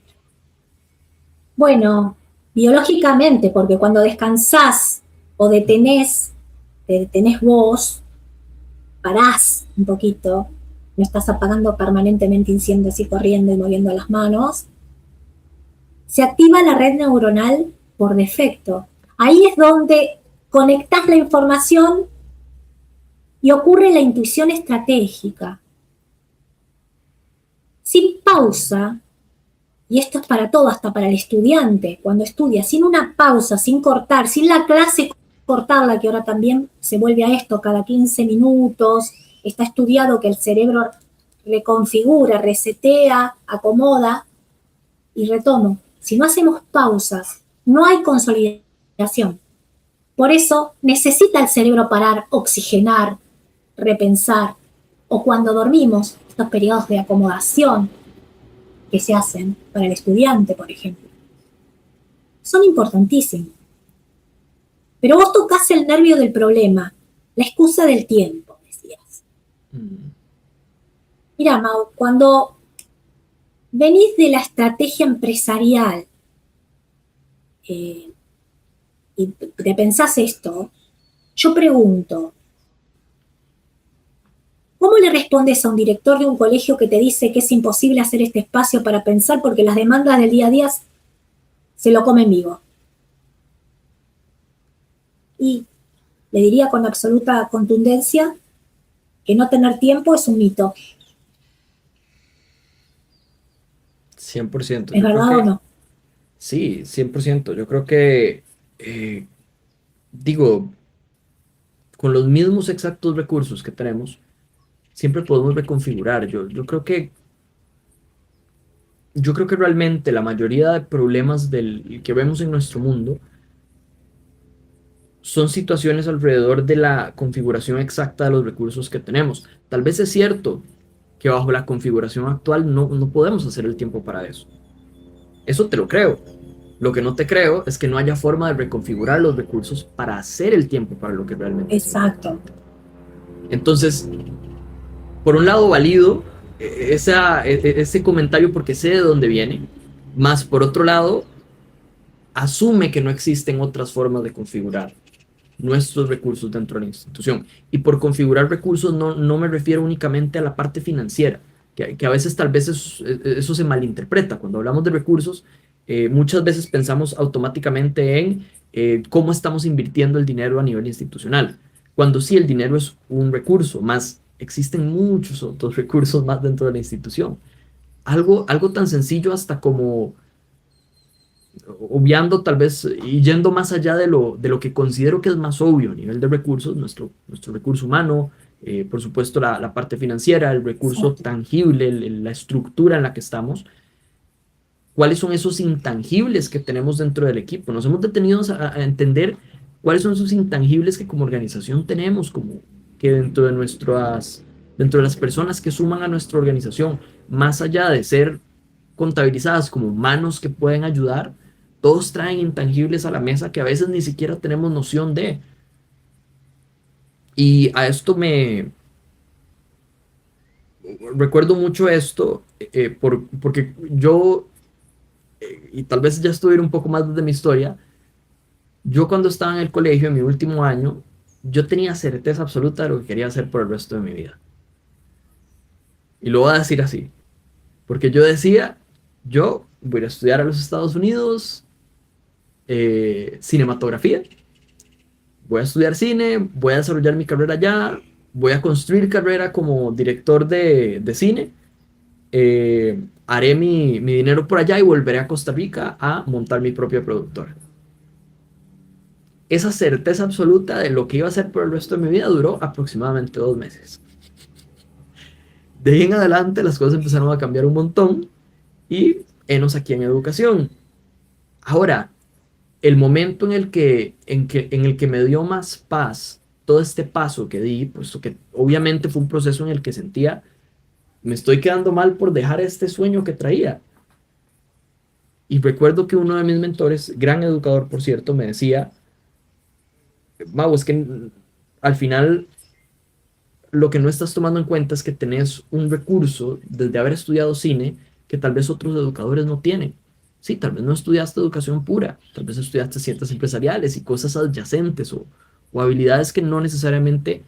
Bueno, biológicamente, porque cuando descansás o te detenés vos, parás un poquito, no estás apagando permanentemente incendios y corriendo y moviendo las manos, se activa la red neuronal por defecto. Ahí es donde conectás la información y ocurre la intuición estratégica. Sin pausa, y esto es para todo, hasta para el estudiante, cuando estudia, sin una pausa, sin cortar, sin la clase cortarla, que ahora también se vuelve a esto cada 15 minutos, está estudiado que el cerebro reconfigura, resetea, acomoda y retomo. Si no hacemos pausas, no hay consolidación. Por eso necesita el cerebro parar, oxigenar, repensar, o cuando dormimos, estos periodos de acomodación que se hacen para el estudiante, por ejemplo, son importantísimos. Pero vos tocás el nervio del problema, la excusa del tiempo, decías. Mira, Mau, cuando venís de la estrategia empresarial y te pensás esto, yo pregunto, ¿cómo le respondes a un director de un colegio que te dice que es imposible hacer este espacio para pensar porque las demandas del día a día se lo comen vivo? Y le diría con absoluta contundencia que no tener tiempo es un mito. 100%. ¿Es Yo creo verdad o que no? sí, 100%. Yo creo que, digo, con los mismos exactos recursos que tenemos, siempre podemos reconfigurar. Yo creo que realmente la mayoría de problemas que vemos en nuestro mundo son situaciones alrededor de la configuración exacta de los recursos que tenemos. Tal vez es cierto que bajo la configuración actual no podemos hacer el tiempo para eso. Eso te lo creo. Lo que no te creo es que no haya forma de reconfigurar los recursos para hacer el tiempo para lo que realmente es Exacto. importante. Entonces, por un lado, valido ese comentario porque sé de dónde viene, más por otro lado, asume que no existen otras formas de configurar nuestros recursos dentro de la institución. Y por configurar recursos no me refiero únicamente a la parte financiera, que a veces tal vez eso se malinterpreta. Cuando hablamos de recursos, muchas veces pensamos automáticamente en cómo estamos invirtiendo el dinero a nivel institucional, cuando sí el dinero es un recurso, más existen muchos otros recursos más dentro de la institución. Algo tan sencillo hasta como obviando tal vez y yendo más allá de lo que considero que es más obvio a nivel de recursos, nuestro recurso humano, por supuesto la parte financiera, el recurso Exacto. tangible, la estructura en la que estamos, cuáles son esos intangibles que tenemos dentro del equipo. Nos hemos detenido a entender cuáles son esos intangibles que como organización tenemos, como que dentro de las personas que suman a nuestra organización, más allá de ser contabilizadas como manos que pueden ayudar, todos traen intangibles a la mesa que a veces ni siquiera tenemos noción de. Y a esto me recuerdo mucho esto, porque yo, y tal vez ya estuviera un poco más desde mi historia, yo cuando estaba en el colegio, en mi último año, yo tenía certeza absoluta de lo que quería hacer por el resto de mi vida. Y lo voy a decir así, porque yo decía, yo voy a estudiar a los Estados Unidos, cinematografía, voy a estudiar cine, voy a desarrollar mi carrera allá, voy a construir carrera como director de cine, haré mi dinero por allá y volveré a Costa Rica a montar mi propia productora. Esa certeza absoluta de lo que iba a hacer por el resto de mi vida duró aproximadamente 2 meses. De ahí en adelante las cosas empezaron a cambiar un montón y enos aquí en educación. Ahora, el momento en el que me dio más paz todo este paso que di, puesto que obviamente fue un proceso en el que sentía, me estoy quedando mal por dejar este sueño que traía. Y recuerdo que uno de mis mentores, gran educador por cierto, me decía, Mau, es que al final lo que no estás tomando en cuenta es que tenés un recurso desde haber estudiado cine que tal vez otros educadores no tienen. Sí, tal vez no estudiaste educación pura, tal vez estudiaste ciencias empresariales y cosas adyacentes o habilidades que no necesariamente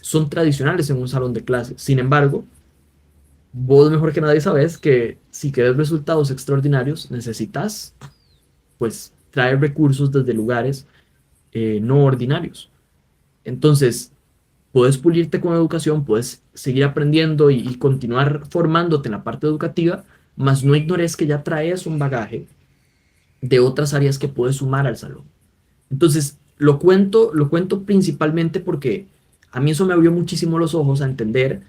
son tradicionales en un salón de clases. Sin embargo, vos mejor que nadie sabes que si querés resultados extraordinarios, necesitas pues traer recursos desde lugares no ordinarios. Entonces, puedes pulirte con educación, puedes seguir aprendiendo y continuar formándote en la parte educativa, mas no ignores que ya traes un bagaje de otras áreas que puedes sumar al salón. Entonces, lo cuento principalmente porque a mí eso me abrió muchísimo los ojos a entender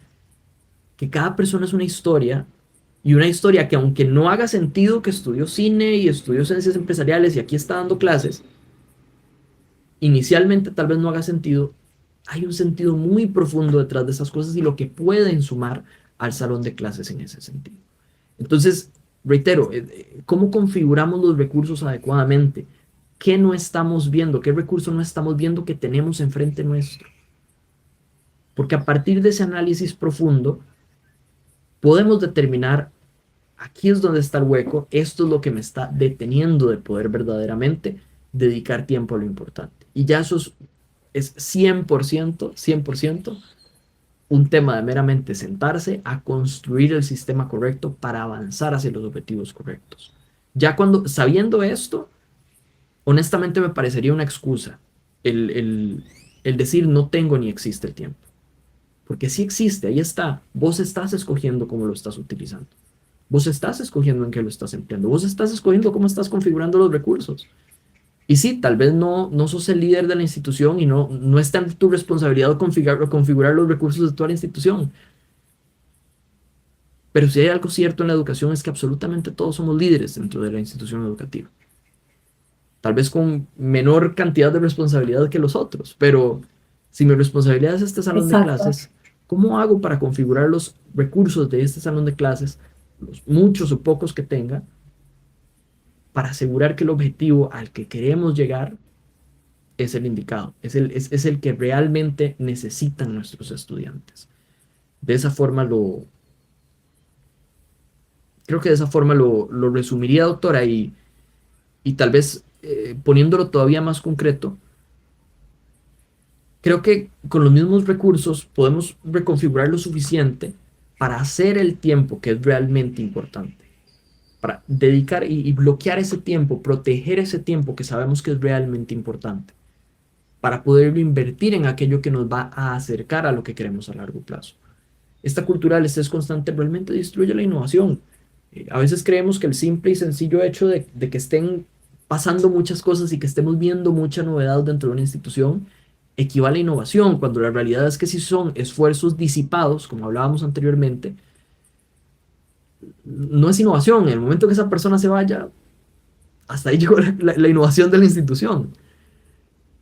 que cada persona es una historia y una historia que aunque no haga sentido que estudió cine y estudió ciencias empresariales y aquí está dando clases, inicialmente tal vez no haga sentido, hay un sentido muy profundo detrás de esas cosas y lo que pueden sumar al salón de clases en ese sentido. Entonces, reitero, ¿cómo configuramos los recursos adecuadamente? ¿Qué no estamos viendo? ¿Qué recurso no estamos viendo que tenemos enfrente nuestro? Porque a partir de ese análisis profundo, podemos determinar, aquí es donde está el hueco, esto es lo que me está deteniendo de poder verdaderamente dedicar tiempo a lo importante. Y ya eso es 100% un tema de meramente sentarse a construir el sistema correcto para avanzar hacia los objetivos correctos. Ya sabiendo esto, honestamente me parecería una excusa el decir no tengo ni existe el tiempo. Porque sí existe, ahí está. Vos estás escogiendo cómo lo estás utilizando. Vos estás escogiendo en qué lo estás empleando. Vos estás escogiendo cómo estás configurando los recursos. Y sí, tal vez no sos el líder de la institución y no está en tu responsabilidad configurar los recursos de toda la institución. Pero si hay algo cierto en la educación es que absolutamente todos somos líderes dentro de la institución educativa. Tal vez con menor cantidad de responsabilidad que los otros, pero si mi responsabilidad es este salón de Exacto. clases, ¿cómo hago para configurar los recursos de este salón de clases, los muchos o pocos que tenga, para asegurar que el objetivo al que queremos llegar es el indicado, es el que realmente necesitan nuestros estudiantes? De esa forma creo que de esa forma lo resumiría, doctora, y tal vez poniéndolo todavía más concreto, creo que con los mismos recursos podemos reconfigurar lo suficiente para hacer el tiempo que es realmente importante, para dedicar y bloquear ese tiempo, proteger ese tiempo que sabemos que es realmente importante, para poderlo invertir en aquello que nos va a acercar a lo que queremos a largo plazo. Esta cultura del estrés constante realmente destruye la innovación. A veces creemos que el simple y sencillo hecho de que estén pasando muchas cosas y que estemos viendo mucha novedad dentro de una institución equivale a innovación, cuando la realidad es que si son esfuerzos disipados, como hablábamos anteriormente, no es innovación. En el momento que esa persona se vaya, hasta ahí llegó la innovación de la institución.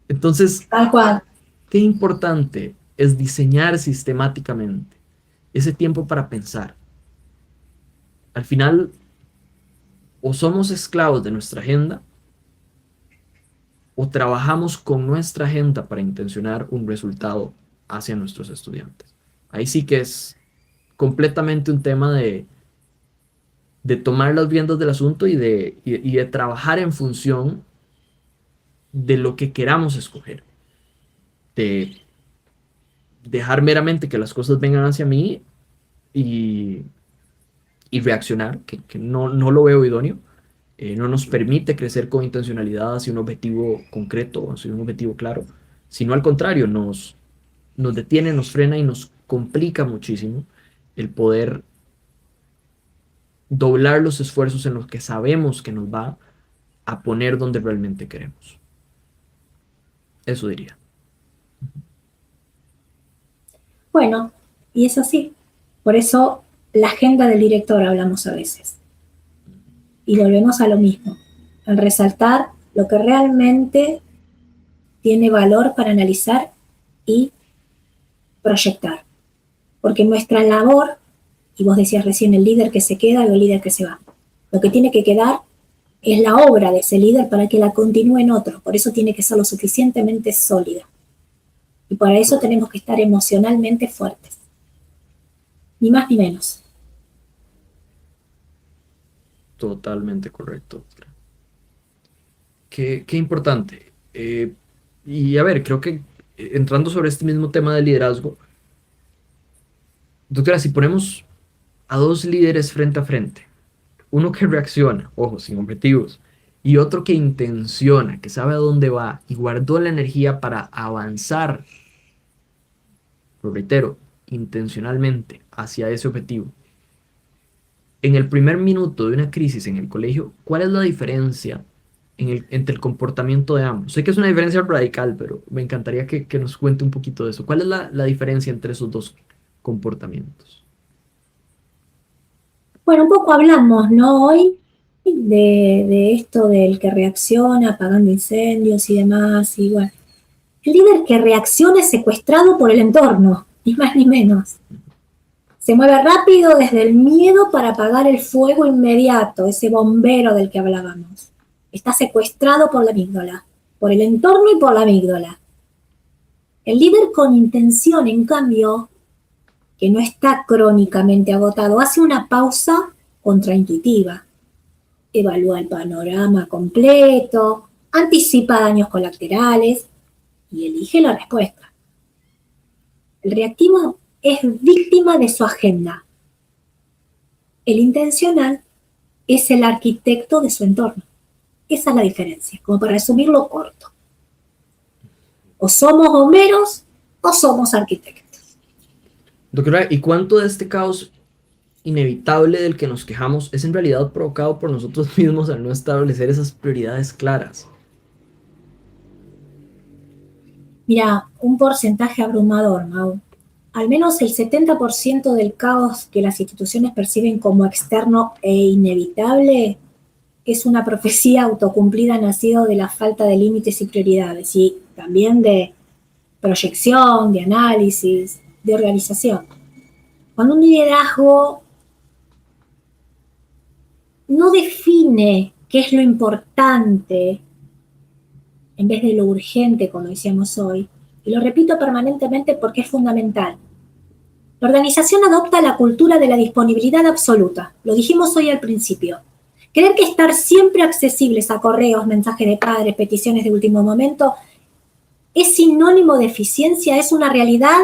Entonces, Tal cual. qué importante es diseñar sistemáticamente ese tiempo para pensar. Al final, o somos esclavos de nuestra agenda, o trabajamos con nuestra agenda para intencionar un resultado hacia nuestros estudiantes. Ahí sí que es completamente un tema de tomar las riendas del asunto y de trabajar en función de lo que queramos escoger. De dejar meramente que las cosas vengan hacia mí y, y reaccionar, que no lo veo idóneo. No nos permite crecer con intencionalidad hacia un objetivo concreto, hacia un objetivo claro, sino al contrario, nos detiene, nos frena y nos complica muchísimo el poder doblar los esfuerzos en los que sabemos que nos va a poner donde realmente queremos. Eso diría. Bueno, y es así. Por eso la agenda del director hablamos a veces. Y volvemos a lo mismo, al resaltar lo que realmente tiene valor para analizar y proyectar. Porque nuestra labor, y vos decías recién el líder que se queda y el líder que se va, lo que tiene que quedar es la obra de ese líder para que la continúe en otro. Por eso tiene que ser lo suficientemente sólida. Y para eso tenemos que estar emocionalmente fuertes. Ni más ni menos. Totalmente correcto. Qué importante. Y a ver, creo que entrando sobre este mismo tema de liderazgo, doctora, si ponemos a dos líderes frente a frente, uno que reacciona, ojo, sin objetivos, y otro que intenciona, que sabe a dónde va y guardó la energía para avanzar, lo reitero, intencionalmente hacia ese objetivo. En el primer minuto de una crisis en el colegio, ¿cuál es la diferencia entre el comportamiento de ambos? Sé que es una diferencia radical, pero me encantaría que nos cuente un poquito de eso. ¿Cuál es la diferencia entre esos dos comportamientos? Bueno, un poco hablamos, ¿no? Hoy de esto del que reacciona apagando incendios y demás. Y bueno, el líder que reacciona es secuestrado por el entorno, ni más ni menos. Se mueve rápido desde el miedo para apagar el fuego inmediato, ese bombero del que hablábamos. Está secuestrado por la amígdala, por el entorno y por la amígdala. El líder con intención, en cambio, que no está crónicamente agotado, hace una pausa contraintuitiva. Evalúa el panorama completo, anticipa daños colaterales y elige la respuesta. El reactivo es víctima de su agenda. El intencional es el arquitecto de su entorno. Esa es la diferencia, como para resumirlo corto. O somos Homeros o somos arquitectos. Doctora, ¿y cuánto de este caos inevitable del que nos quejamos es en realidad provocado por nosotros mismos al no establecer esas prioridades claras? Mira, un porcentaje abrumador, Mau. Al menos el 70% del caos que las instituciones perciben como externo e inevitable es una profecía autocumplida nacido de la falta de límites y prioridades, y también de proyección, de análisis, de organización. Cuando un liderazgo no define qué es lo importante en vez de lo urgente, como decíamos hoy, y lo repito permanentemente porque es fundamental, la organización adopta la cultura de la disponibilidad absoluta. Lo dijimos hoy al principio. Creer que estar siempre accesibles a correos, mensajes de padres, peticiones de último momento, es sinónimo de eficiencia, es una realidad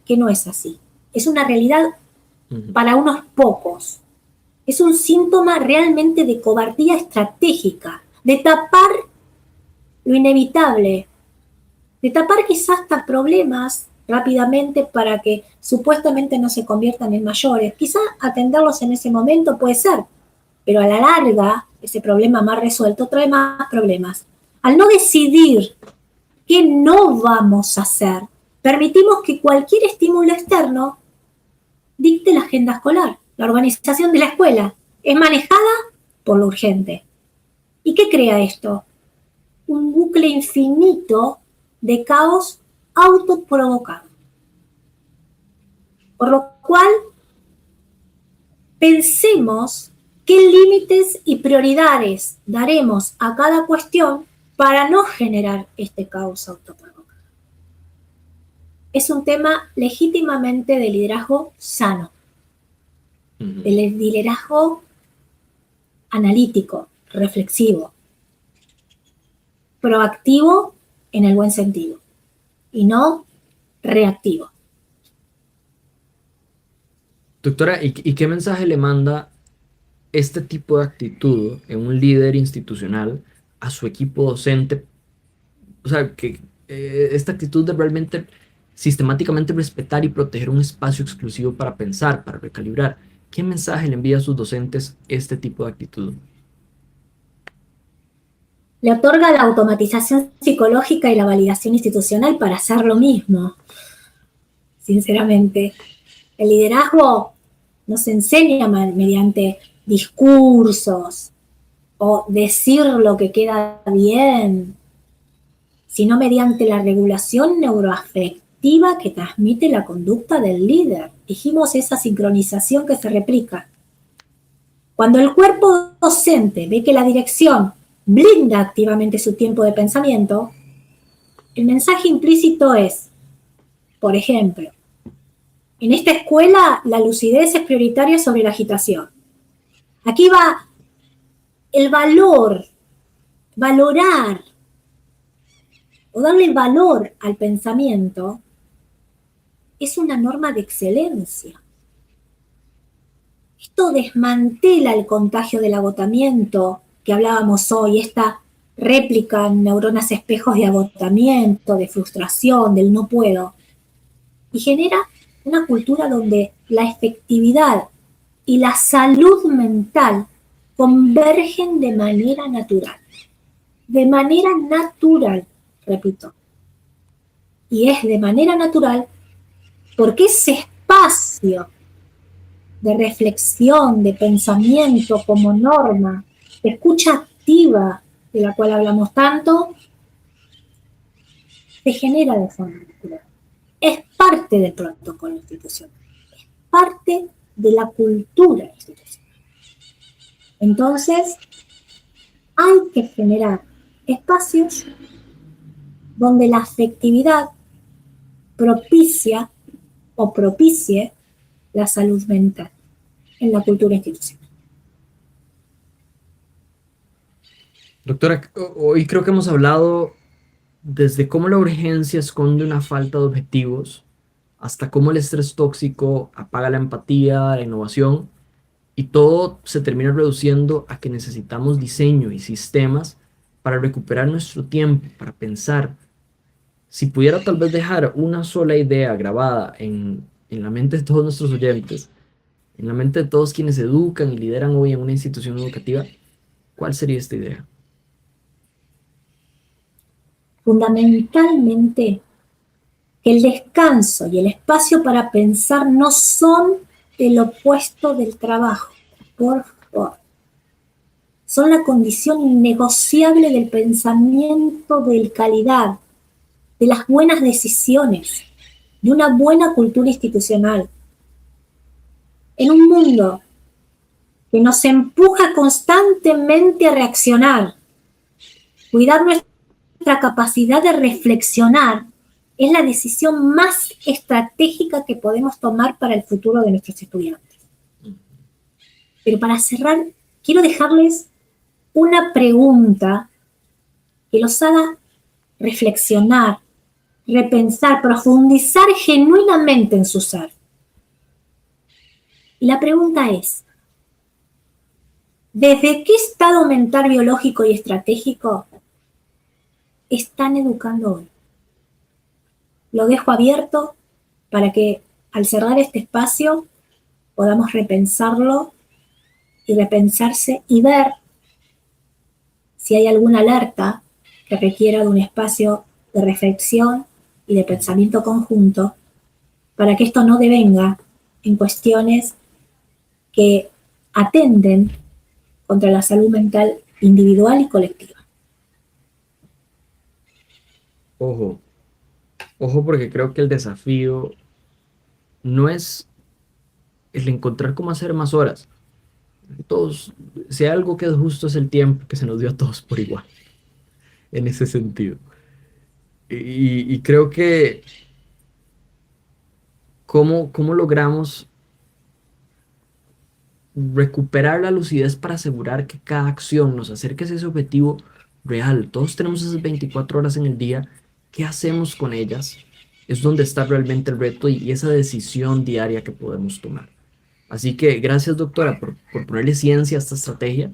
que no es así. Es una realidad para unos pocos. Es un síntoma realmente de cobardía estratégica, de tapar lo inevitable, de tapar quizás hasta problemas rápidamente para que supuestamente no se conviertan en mayores. Quizás atenderlos en ese momento puede ser, pero a la larga ese problema más resuelto trae más problemas. Al no decidir qué no vamos a hacer, permitimos que cualquier estímulo externo dicte la agenda escolar. La organización de la escuela es manejada por lo urgente. ¿Y qué crea esto? Un bucle infinito de caos autoprovocado. Por lo cual, pensemos qué límites y prioridades daremos a cada cuestión para no generar este caos autoprovocado. Es un tema legítimamente de liderazgo sano, de liderazgo analítico, reflexivo, proactivo en el buen sentido y no reactivo. Doctora, ¿y qué mensaje le manda este tipo de actitud en un líder institucional a su equipo docente? O sea, que esta actitud de realmente sistemáticamente respetar y proteger un espacio exclusivo para pensar, para recalibrar. ¿Qué mensaje le envía a sus docentes este tipo de actitud? Le otorga la automatización psicológica y la validación institucional para hacer lo mismo. Sinceramente, el liderazgo nos enseña mediante discursos o decir lo que queda bien, sino mediante la regulación neuroafectiva que transmite la conducta del líder. Dijimos esa sincronización que se replica. Cuando el cuerpo docente ve que la dirección blinda activamente su tiempo de pensamiento, el mensaje implícito es, por ejemplo, en esta escuela la lucidez es prioritaria sobre la agitación. Aquí va el valor, valorar o darle valor al pensamiento es una norma de excelencia. Esto desmantela el contagio del agotamiento que hablábamos hoy, esta réplica en neuronas espejos de agotamiento, de frustración, del no puedo, y genera una cultura donde la efectividad y la salud mental convergen de manera natural. De manera natural, repito. Y es de manera natural porque ese espacio de reflexión, de pensamiento como norma, de escucha activa, de la cual hablamos tanto, se genera de forma natural. Es parte del protocolo institucional, es parte de la cultura institucional. Entonces, hay que generar espacios donde la afectividad propicia o propicie la salud mental en la cultura institucional. Doctora, hoy creo que hemos hablado desde cómo la urgencia esconde una falta de objetivos, hasta cómo el estrés tóxico apaga la empatía, la innovación, y todo se termina reduciendo a que necesitamos diseño y sistemas para recuperar nuestro tiempo, para pensar. si pudiera tal vez dejar una sola idea grabada en la mente de todos nuestros oyentes, en la mente de todos quienes educan y lideran hoy en una institución educativa, ¿cuál sería esta idea? Fundamentalmente, que el descanso y el espacio para pensar no son el opuesto del trabajo, por favor. Son la condición innegociable del pensamiento de calidad, de las buenas decisiones, de una buena cultura institucional. En un mundo que nos empuja constantemente a reaccionar, cuidar nuestra capacidad de reflexionar es la decisión más estratégica que podemos tomar para el futuro de nuestros estudiantes. Pero para cerrar, quiero dejarles una pregunta que los haga reflexionar, repensar, profundizar genuinamente en su ser. Y la pregunta es, ¿desde qué estado mental, biológico y estratégico están educando hoy? Lo dejo abierto para que al cerrar este espacio podamos repensarlo y repensarse y ver si hay alguna alerta que requiera de un espacio de reflexión y de pensamiento conjunto para que esto no devenga en cuestiones que atenden contra la salud mental individual y colectiva. Ojo, ojo porque creo que el desafío no es el encontrar cómo hacer más horas. Todos, si hay algo que es justo es el tiempo que se nos dio a todos por igual, en ese sentido. Y creo que cómo logramos recuperar la lucidez para asegurar que cada acción nos acerque a ese objetivo real. Todos tenemos esas 24 horas en el día. ¿Qué hacemos con ellas? Es donde está realmente el reto y esa decisión diaria que podemos tomar. Así que gracias, doctora, por ponerle ciencia a esta estrategia.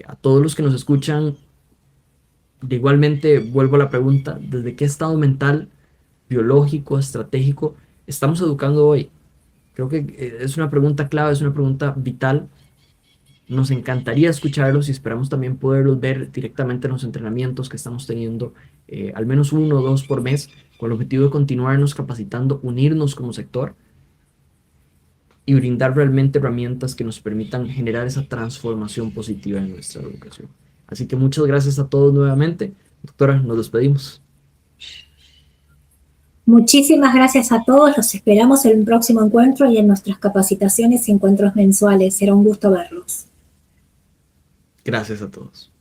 A todos los que nos escuchan, igualmente vuelvo a la pregunta, ¿desde qué estado mental, biológico, estratégico estamos educando hoy? Creo que es una pregunta clave, es una pregunta vital. Nos encantaría escucharlos y esperamos también poderlos ver directamente en los entrenamientos que estamos teniendo, al menos 1 o 2 por mes, con el objetivo de continuarnos capacitando, unirnos como sector y brindar realmente herramientas que nos permitan generar esa transformación positiva en nuestra educación. Así que muchas gracias a todos nuevamente. Doctora, nos despedimos. Muchísimas gracias a todos, los esperamos en el próximo encuentro y en nuestras capacitaciones y encuentros mensuales. Será un gusto verlos. Gracias a todos.